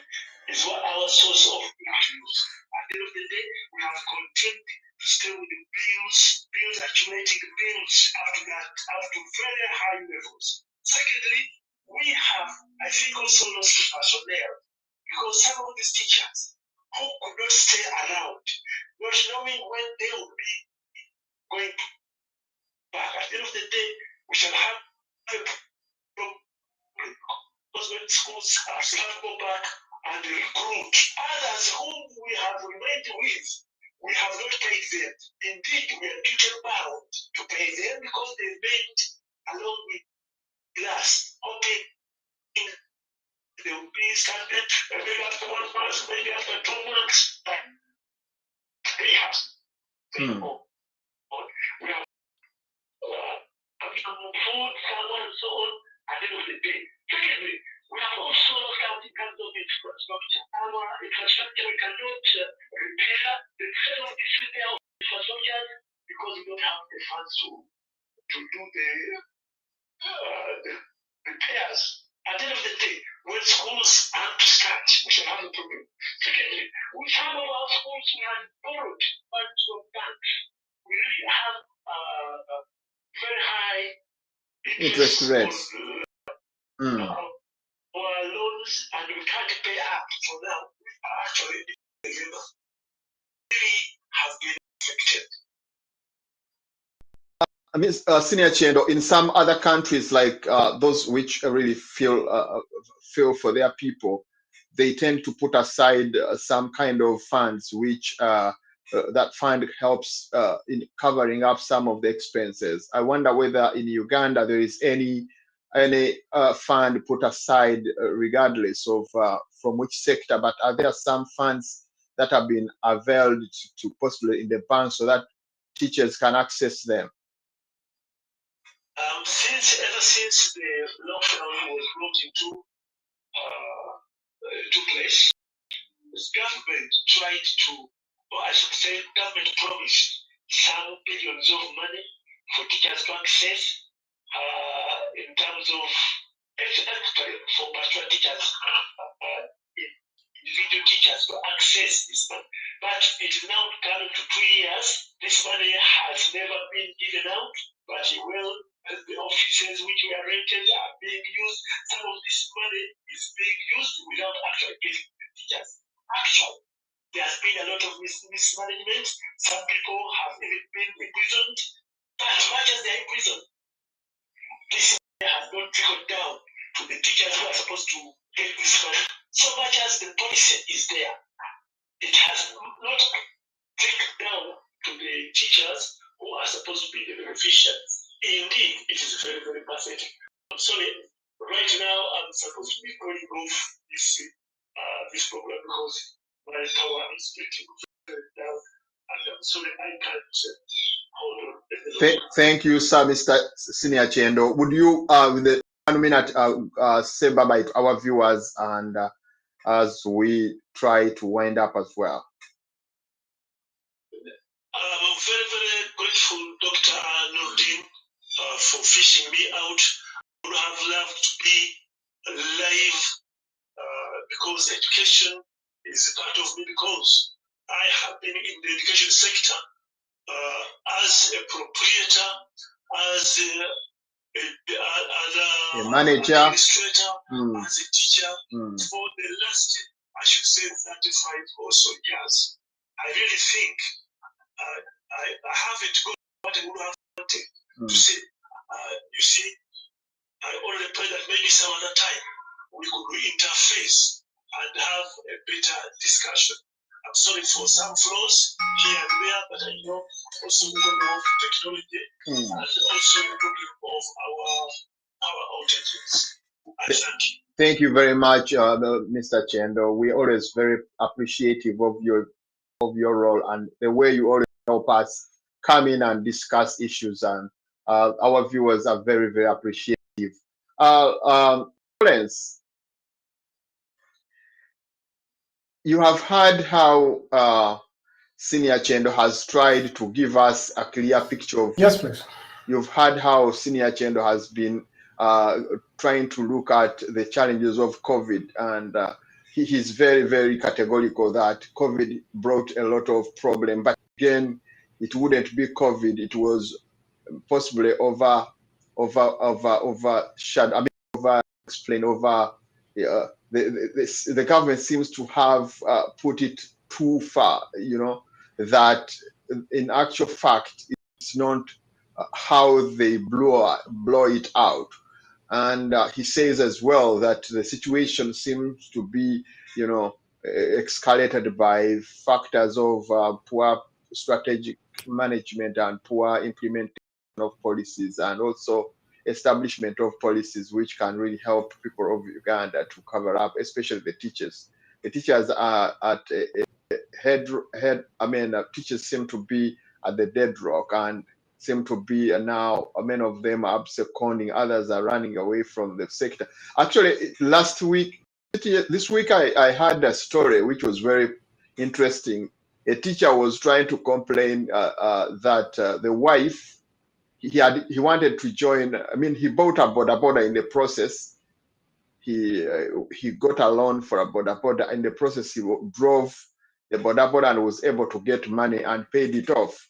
is what our source of income. At the end of the day, we have continued to stay with the bills accumulating bills up to very high levels. Secondly, we have, I think, also lost personnel because some of these teachers who could not stay around, not knowing when they will be going back. At the end of the day, we shall have a problem because when schools start to go back and recruit others whom we have remained with, we have not paid them. Indeed, we are duty bound to pay them because they made along with us, hoping they will be standard maybe after 1 month, maybe after 2 months, but they have. We have food, someone, and so on at the end of the day. Secondly, we have also lost out in terms of infrastructure. Our infrastructure, we cannot repair the same of this repair of infrastructure because we don't have the funds to do the repairs. At the end of the day, when schools are up to scratch, we should have a problem. Secondly, we have our schools we have borrowed funds from banks. We really have very high Interest rates. our loans, and we can't pay up for now. We are actually really have been affected. I mean, Senior Chendo, in some other countries, like those which really feel for their people, they tend to put aside some kind of funds, which that fund helps in covering up some of the expenses. I wonder whether in Uganda there is any fund put aside, regardless of from which sector. But are there some funds that have been availed to possibly in the bank so that teachers can access them? Ever since the lockdown was brought into place, the government tried to, or I should say, government promised some billions of money for teachers to access in terms of actually for pastoral teachers, individual teachers to access this money. But it is now coming to 2 years. This money has never been given out, but the offices which were rented are being used. Some of this money is being used without actually getting the teachers. Actually, there has been a lot of mismanagement. Some people have even been imprisoned. But as much as they are imprisoned, this money has not trickled down to the teachers who are supposed to get this money. So much as the policy is there, it has not trickled down to the teachers who are supposed to be the beneficiaries. Indeed, it is very, very pathetic. I'm sorry, right now I'm supposed to be going off this program because my power is getting very down, and I'm sorry I can't hold on. Thank you, sir, Mr. Senior Chendo. Would you, with the 1 minute, say bye-bye to our viewers, and as we try to wind up as well? I'm very, very grateful, Dr. Nordin, for fishing me out. I would have loved to be live because education is part of me, because I have been in the education sector as a proprietor, as a manager, administrator, as a teacher for the last, I should say, 35 or so years. I really think I haven't got what I would have wanted to say. You see, I already pray that maybe some other time we could interface and have a better discussion. I'm sorry for some flaws here and there, but I know also because of technology and also because of our outages. I thank you. Thank you very much, Mr. Chendo. We're always very appreciative of your role and the way you always help us come in and discuss issues, and our viewers are very, very appreciative. Florence, you have heard how Senior Chendo has tried to give us a clear picture of. Yes, please. You've heard how Senior Chendo has been trying to look at the challenges of COVID, and he's very, very categorical that COVID brought a lot of problem. But again, it wouldn't be COVID; it was possibly the government seems to have put it too far. You know, that in actual fact it's not how they blow it out. And he says as well that the situation seems to be, escalated by factors of poor strategic management and poor implementation of policies, and also establishment of policies which can really help people of Uganda to cover up, especially the teachers. The teachers are at teachers seem to be at the deadlock and seem to be now, many of them are absconding, others are running away from the sector. Actually, this week I heard a story which was very interesting. A teacher was trying to complain that the wife, he wanted to join, he bought a border in the process. he got a loan for a boda boda. In the process, he drove the boda boda and was able to get money and paid it off.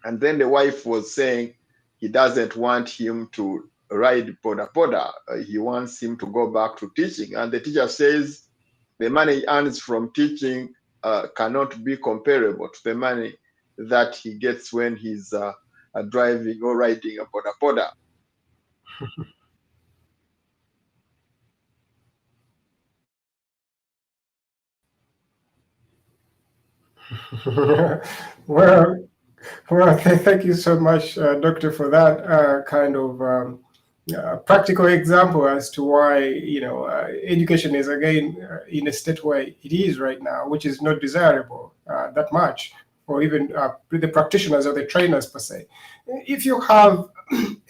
And then the wife was saying he doesn't want him to ride boda boda. He wants him to go back to teaching. And the teacher says the money he earns from teaching cannot be comparable to the money that he gets when he's driving or riding a boda boda. well, thank you so much, Doctor, for that kind of practical example as to why education is again in a state where it is right now, which is not desirable that much for even the practitioners or the trainers per se. If you have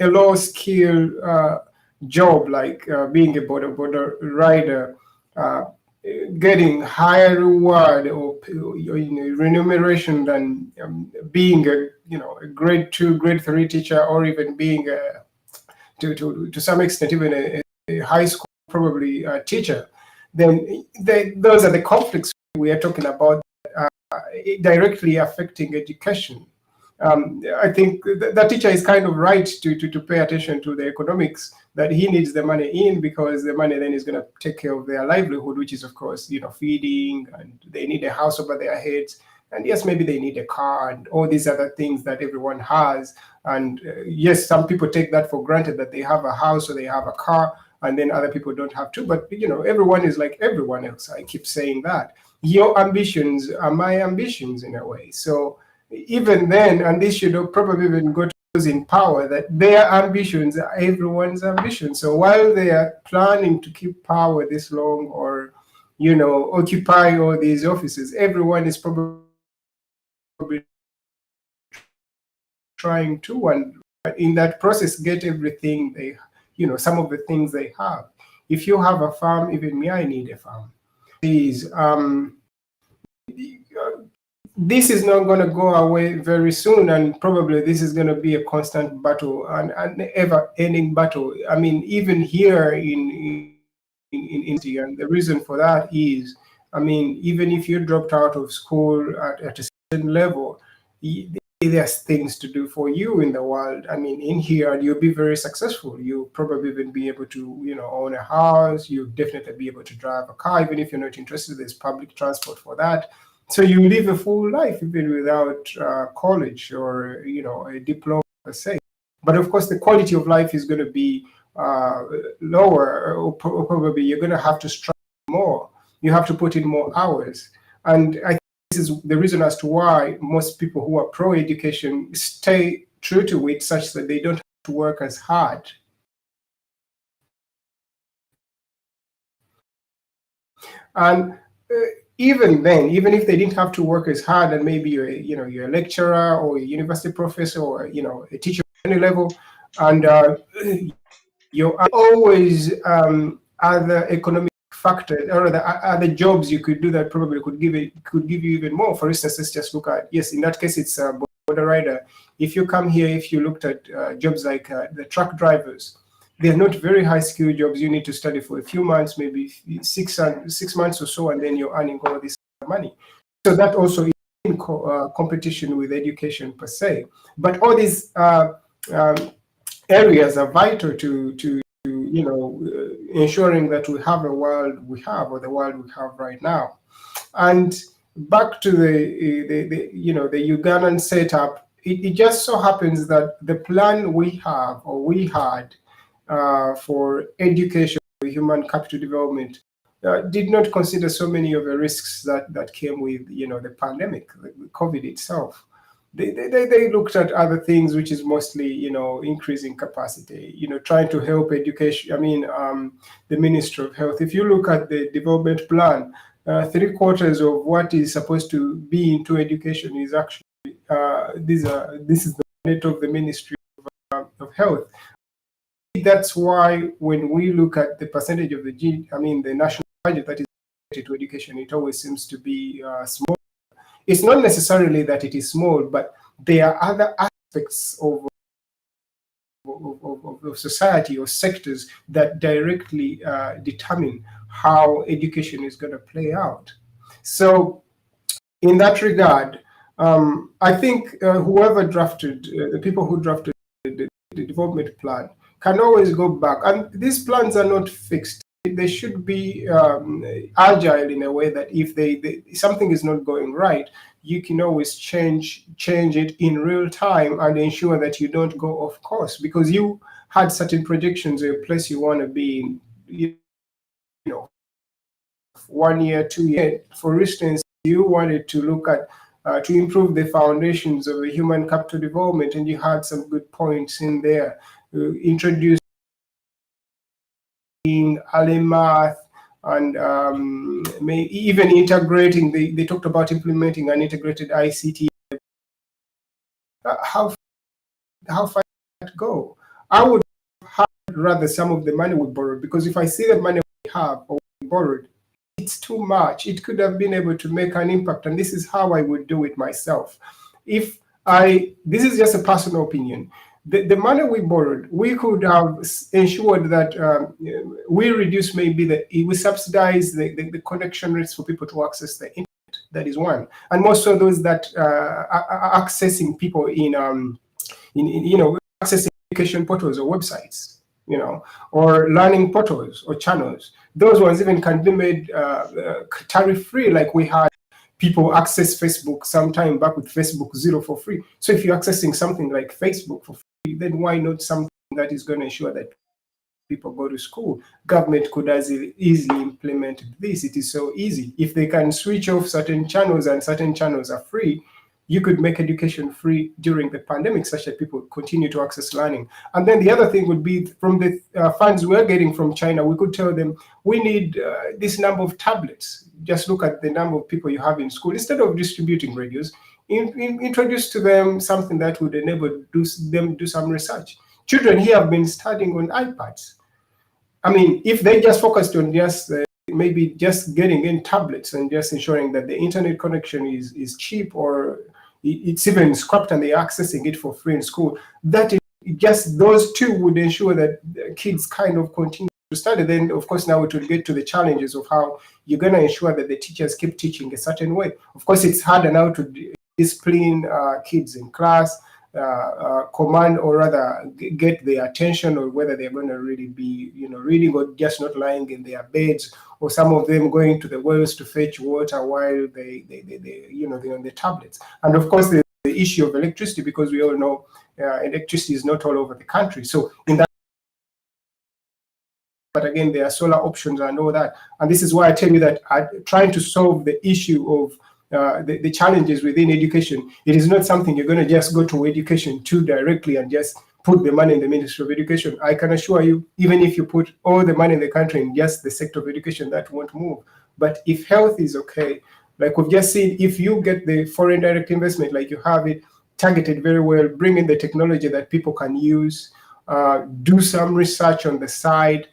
a low skill job like being a boda rider, getting higher reward or remuneration than being a grade 2, grade 3 teacher, or even being to some extent even a high school probably teacher, then those are the conflicts we are talking about directly affecting education. I think that teacher is kind of right to pay attention to the economics, that he needs the money in, because the money then is going to take care of their livelihood, which is of course feeding, and they need a house over their heads, and yes, maybe they need a car and all these other things that everyone has. And yes, some people take that for granted, that they have a house or they have a car, and then other people don't have to. But everyone is like everyone else. I keep saying that your ambitions are my ambitions in a way. So even then, and this should probably even go to those in power, that their ambitions are everyone's ambitions. So while they are planning to keep power this long, or occupy all these offices, everyone is probably trying to, and in that process, get everything they, some of the things they have. If you have a farm, even me, I need a farm. This is not going to go away very soon, and probably this is going to be a constant battle, and an ever-ending battle. I mean, even here in India, and the reason for that is, I mean, even if you dropped out of school at a certain level, there's things to do for you in the world. I mean, in here, you'll be very successful. You'll probably even be able to, own a house. You'll definitely be able to drive a car, even if you're not interested. There's public transport for that. So you live a full life even without college or a diploma per se. But of course, the quality of life is going to be lower, or probably you're going to have to strive more. You have to put in more hours. And I think this is the reason as to why most people who are pro-education stay true to it, such that they don't have to work as hard. And even then, even if they didn't have to work as hard, and maybe you're a lecturer or a university professor, or a teacher at any level, and you always other economic factors or the other jobs you could do that probably could give you even more. For instance, let's just look at, yes, in that case it's a boda rider. If you come here, if you looked at jobs like the truck drivers, they're not very high skill jobs. You need to study for a few months, maybe 6 months or so, and then you're earning all this money. So that also is in competition with education per se. But all these areas are vital to ensuring that we have a world we have, or the world we have right now. And back to the Ugandan setup, it just so happens that the plan we have, or we had, for education, human capital development, did not consider so many of the risks that came with the pandemic, the COVID itself. They looked at other things, which is mostly increasing capacity, trying to help education. I mean, the Ministry of Health. If you look at the development plan, 3/4 of what is supposed to be into education is actually this is the mandate of the Ministry of Health. That's why when we look at the percentage of the national budget that is related to education, it always seems to be small. It's not necessarily that it is small, but there are other aspects of of society or sectors that directly determine how education is going to play out. So in that regard, I think whoever drafted, the people who drafted the development plan can always go back. And these plans are not fixed. They should be agile in a way that if something is not going right, you can always change it in real time and ensure that you don't go off course because you had certain projections of a place you want to be in, you know, 1 year, 2 years. For instance, you wanted to look at to improve the foundations of the human capital development, and you had some good points in there. Introducing early math and even integrating. They talked about implementing an integrated ICT. How far did that go? I would have rather some of the money we borrowed, because if I see the money we have or we borrowed, it's too much. It could have been able to make an impact, and this is how I would do it myself. This is just a personal opinion. The money we borrowed, we could have ensured that we reduce we subsidize the connection rates for people to access the internet. That is one, and most of those that are accessing people in accessing education portals or websites, or learning portals or channels. Those ones even can be made tariff-free, like we had people access Facebook sometime back with Facebook Zero for free. So if you're accessing something like Facebook for free, then why not something that is going to ensure that people go to school? Government could as easily implement this. It is so easy. If they can switch off certain channels and certain channels are free, you could make education free during the pandemic such that people continue to access learning. And then the other thing would be from the funds we're getting from China, we could tell them, we need this number of tablets. Just look at the number of people you have in school. Instead of distributing radios, introduce to them something that would enable them to do some research. Children here have been studying on iPads. I mean, if they just focused on just maybe just getting in tablets and just ensuring that the internet connection is cheap, or it's even scrapped and they're accessing it for free in school, that is just those two would ensure that kids kind of continue to study. Then, of course, now it will get to the challenges of how you're going to ensure that the teachers keep teaching a certain way. Of course, it's harder now to discipline kids in class, command or rather get their attention, or whether they're going to really be reading or just not lying in their beds, or some of them going to the wells to fetch water while they're on the tablets. And of course the issue of electricity, because we all know electricity is not all over the country. So in that, but again, there are solar options and all that. And this is why I tell you that trying to solve the issue of the challenges within education, it is not something you're going to just go to education to directly and just put the money in the Ministry of Education. I can assure you, even if you put all the money in the country in just the sector of education, that won't move. But if health is okay, like we've just seen, if you get the foreign direct investment, like you have it targeted very well, bring in the technology that people can use, do some research on the side.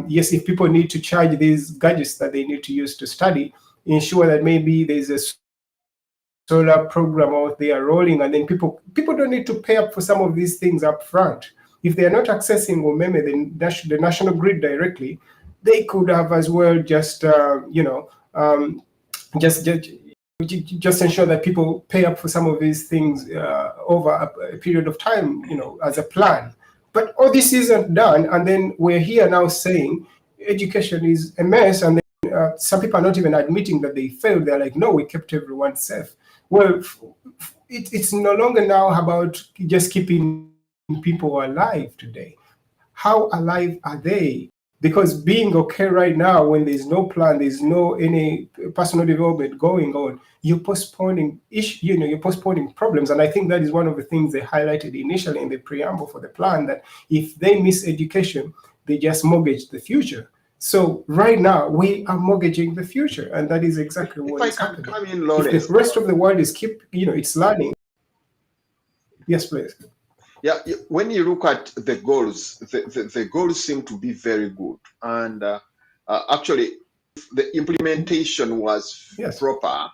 Yes, if people need to charge these gadgets that they need to use to study, ensure that maybe there's a solar program out there rolling, and then people don't need to pay up for some of these things up front. If they are not accessing the national grid directly, they could have as well just just ensure that people pay up for some of these things over a period of time, as a plan. But all this isn't done, and then we're here now saying education is a mess, and then some people are not even admitting that they failed. They're like, no, we kept everyone safe. Well, it's no longer now about just keeping people alive today. How alive are they? Because being okay right now, when there's no plan, there's no any personal development going on, you're postponing you're postponing problems. And I think that is one of the things they highlighted initially in the preamble for the plan, that if they miss education, they just mortgage the future. So right now we are mortgaging the future, and that is exactly what is happening. Come in, Lawrence. If the rest of the world is it's learning. Yes, please. Yeah, when you look at the goals, the goals seem to be very good, and actually, if the implementation was proper,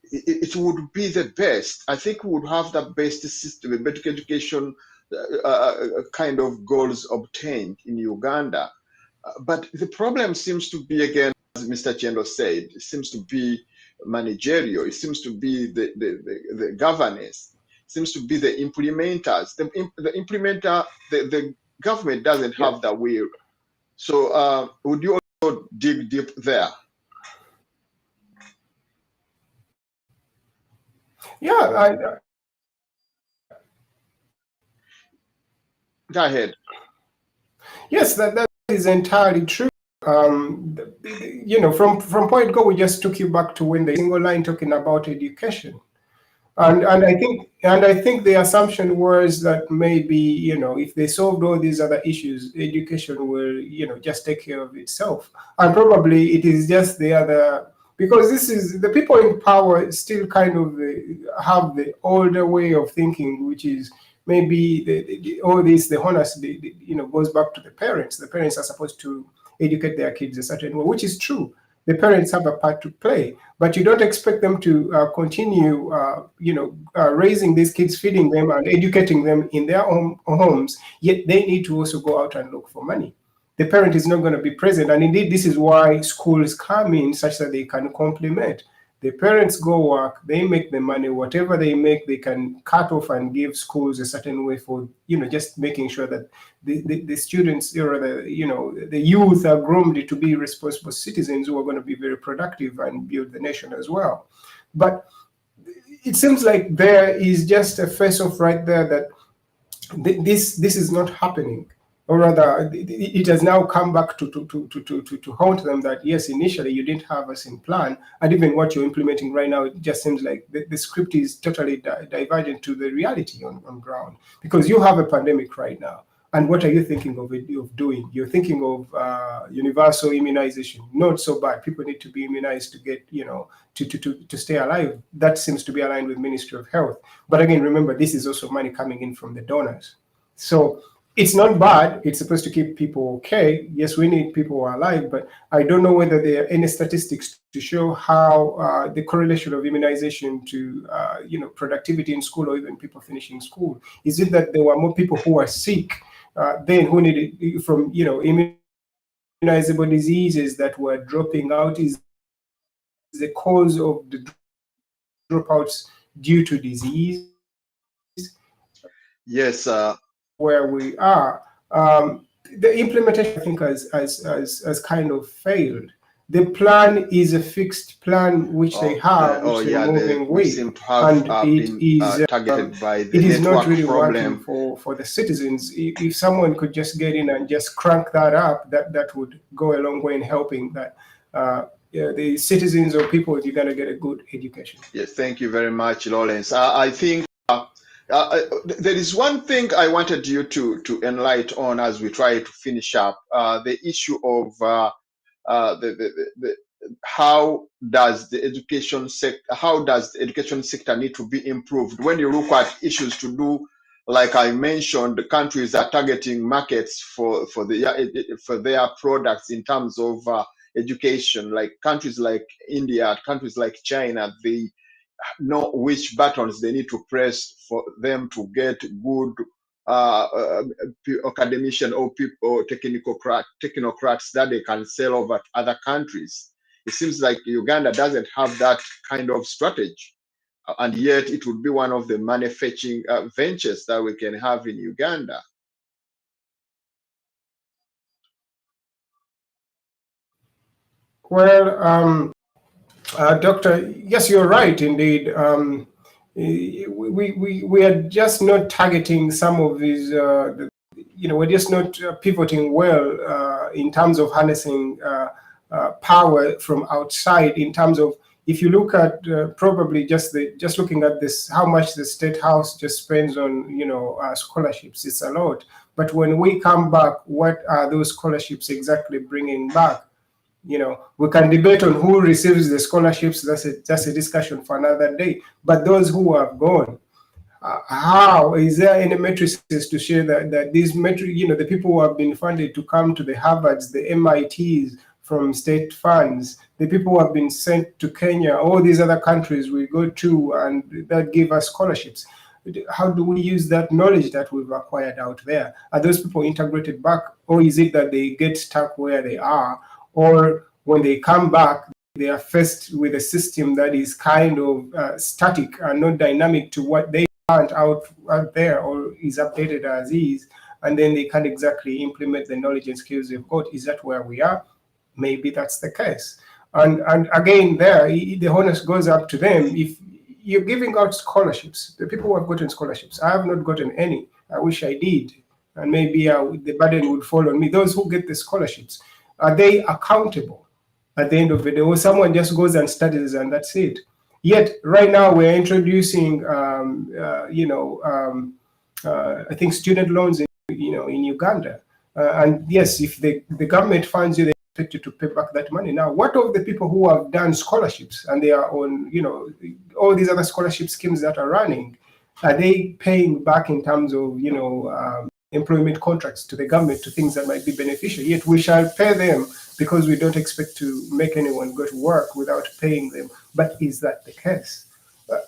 it would be the best. I think we would have the best system, a better education kind of goals obtained in Uganda. But the problem seems to be, again, as Mr. Chendo said, it seems to be managerial. It seems to be the governance. It seems to be the implementers. The government doesn't have the will. So would you also dig deep there? Yeah, Go ahead. yes, that is entirely true. You know, from point go, we just took you back to when the single line talking about education. And I think the assumption was that maybe, you know, if they solved all these other issues, education will, you know, just take care of itself. And probably it is just the other, because this is the people in power still kind of have the older way of thinking, which is maybe all this, the honest, you know, goes back to the parents. The parents are supposed to educate their kids a certain way, which is true. The parents have a part to play, but you don't expect them to continue, raising these kids, feeding them and educating them in their own homes, yet they need to also go out and look for money. The parent is not going to be present. And indeed, this is why schools come in such that they can complement. The parents go work, they make the money, whatever they make, they can cut off and give schools a certain way for, you know, just making sure that the students or the youth are groomed to be responsible citizens who are going to be very productive and build the nation as well. But it seems like there is just a face-off right there that this is not happening. Or rather, it has now come back to haunt them that, yes, initially you didn't have us in plan, and even what you're implementing right now, it just seems like the script is totally divergent to the reality on ground. Because you have a pandemic right now, and what are you thinking of doing? You're thinking of universal immunization. Not so bad. People need to be immunized to get, you know, to stay alive. That seems to be aligned with Ministry of Health. But again, remember, this is also money coming in from the donors. So it's not bad. It's supposed to keep people okay. Yes, we need people who are alive, but I don't know whether there are any statistics to show how the correlation of immunization to productivity in school or even people finishing school. Is it that there were more people who were sick then who needed from immunizable diseases that were dropping out? Is the cause of the dropouts due to disease? Yes. Where we are, the implementation, I think, has kind of failed. The plan is a fixed plan which they have, which they're moving we with, seem to have and been targeted by the it is not network really problem. working for the citizens. If someone could just get in and just crank that up, that would go a long way in helping that the citizens or people, you're going to get a good education. Yes, thank you very much, Lawrence. I think there is one thing I wanted you to enlighten on as we try to finish up the issue of how does the education sector need to be improved. When you look at issues to do, like I mentioned, the countries are targeting markets for their products in terms of education, like countries like India, countries like China, they know which buttons they need to press for them to get good academician or people or technocrats that they can sell over to other countries. It seems like Uganda doesn't have that kind of strategy, and yet it would be one of the money-fetching ventures that we can have in Uganda. Well, Doctor, yes, you're right, indeed. We are just not targeting some of these, we're just not pivoting well in terms of harnessing power from outside. In terms of, if you look at probably just looking at this, how much the State House just spends on scholarships, it's a lot. But when we come back, what are those scholarships exactly bringing back? We can debate on who receives the scholarships. That's a discussion for another day. But those who have gone, how is there any matrices to share that these the people who have been funded to come to the Harvards, the MITs from state funds, the people who have been sent to Kenya, all these other countries we go to and that give us scholarships. how do we use that knowledge that we've acquired out there? Are those people integrated back, or is it that they get stuck where they are, or when they come back, they are faced with a system that is kind of static and not dynamic to what they aren't out there, or is updated as is, and then they can't exactly implement the knowledge and skills they've got? Is that where we are? Maybe that's the case. And again, there, the onus goes up to them. If you're giving out scholarships, the people who have gotten scholarships, I have not gotten any. I wish I did. And maybe the burden would fall on me. Those who get the scholarships, are they accountable at the end of the day? Or someone just goes and studies and that's it? Yet, right now, we're introducing, I think, student loans in Uganda. And yes, if the government funds you, they expect you to pay back that money. Now, what of the people who have done scholarships and they are on, all these other scholarship schemes that are running? Are they paying back in terms of, employment contracts to the government, to things that might be beneficial? Yet we shall pay them because we don't expect to make anyone go to work without paying them. But is that the case?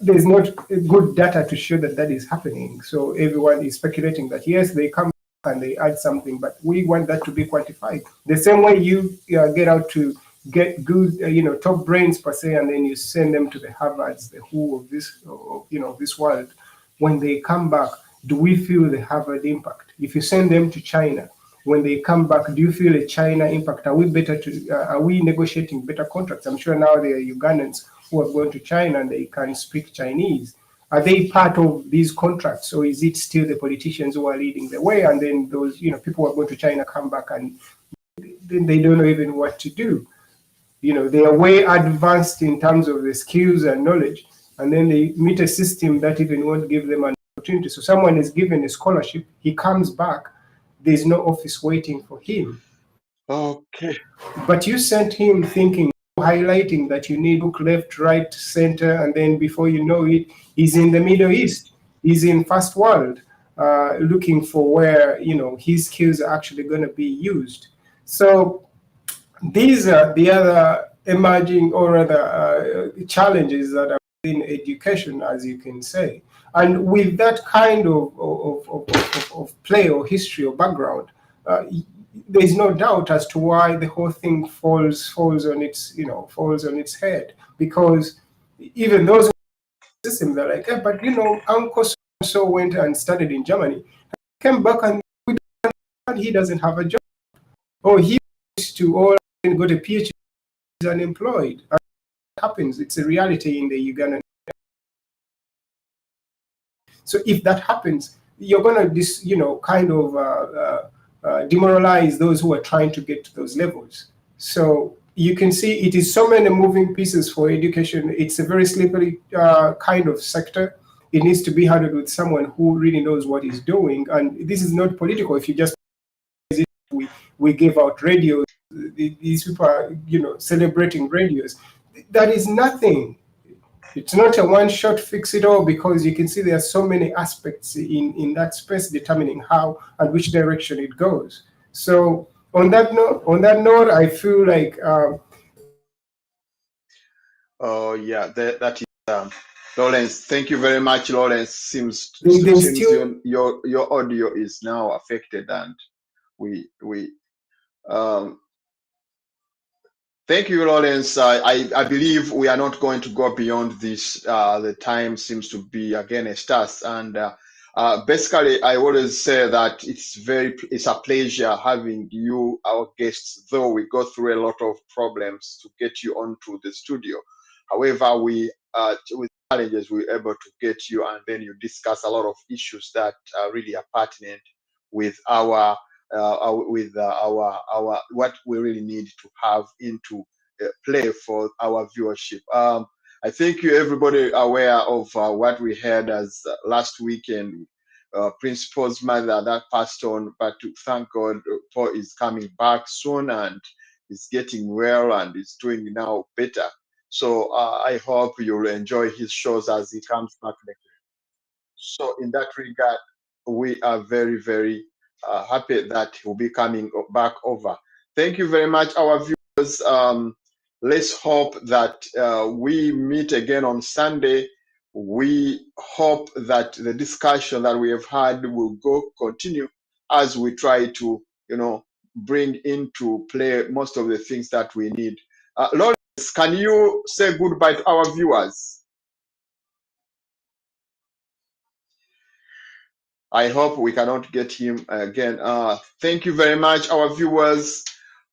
There's not good data to show that that is happening. So everyone is speculating that, yes, they come and they add something, but we want that to be quantified. The same way you get out to get good, top brains per se, and then you send them to the Harvards, the WHO of this world. When they come back, do we feel the Harvard impact? If you send them to China, when they come back, do you feel a China impact? Are we negotiating better contracts? I'm sure now there are Ugandans who have gone to China and they can speak Chinese. Are they part of these contracts, or is it still the politicians who are leading the way? And then those, people who are going to China come back and then they don't know even what to do. They are way advanced in terms of the skills and knowledge, and then they meet a system that even won't give them an opportunity. So someone is given a scholarship, he comes back, there's no office waiting for him. Okay. But you sent him thinking, highlighting that you need look left, right, center, and then before you know it, he's in the Middle East, he's in first world, looking for where his skills are actually going to be used. So these are the other emerging or other challenges that are in education, as you can say. And with that kind of play or history or background, there's no doubt as to why the whole thing falls on its head. Because even those system, they're like, but Uncle so went and studied in Germany, came back and he doesn't have a job, or he used to all got a PhD, is unemployed. And that happens. It's a reality in the Ugandan. So if that happens, you're going to demoralize those who are trying to get to those levels. So you can see it is so many moving pieces for education. It's a very slippery kind of sector. It needs to be handled with someone who really knows what he's doing. And this is not political. If you just we give out radios, these people are celebrating radios. That is nothing. It's not a one-shot fix-it-all, because you can see there are so many aspects in that space determining how and which direction it goes. So on that note, I feel like that is Lawrence. Thank you very much, Lawrence. Seems your audio is now affected, and we thank you, Lawrence. I believe we are not going to go beyond this. The time seems to be against us, and basically, I always say that it's a pleasure having you, our guests. Though we go through a lot of problems to get you onto the studio, however, with challenges we're able to get you, and then you discuss a lot of issues that really are pertinent with our what we really need to have into play for our viewership. I think everybody aware of what we had as last weekend, Principal's mother that passed on, but to thank God, Paul is coming back soon and is getting well and is doing now better. So I hope you'll enjoy his shows as he comes back next week. So in that regard, we are very, very happy that he'll be coming back over. Thank you very much, our viewers. Let's hope that we meet again on Sunday we hope that the discussion that we have had will continue as we try to, bring into play most of the things that we need. Lawrence, can you say goodbye to our viewers? I hope we cannot get him again. Thank you very much, our viewers.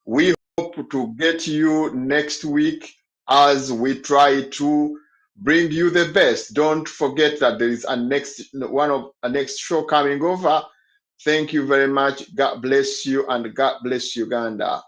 We hope to get you next week as we try to bring you the best. Don't forget that there is a next show coming over. Thank you very much. God bless you, and God bless Uganda.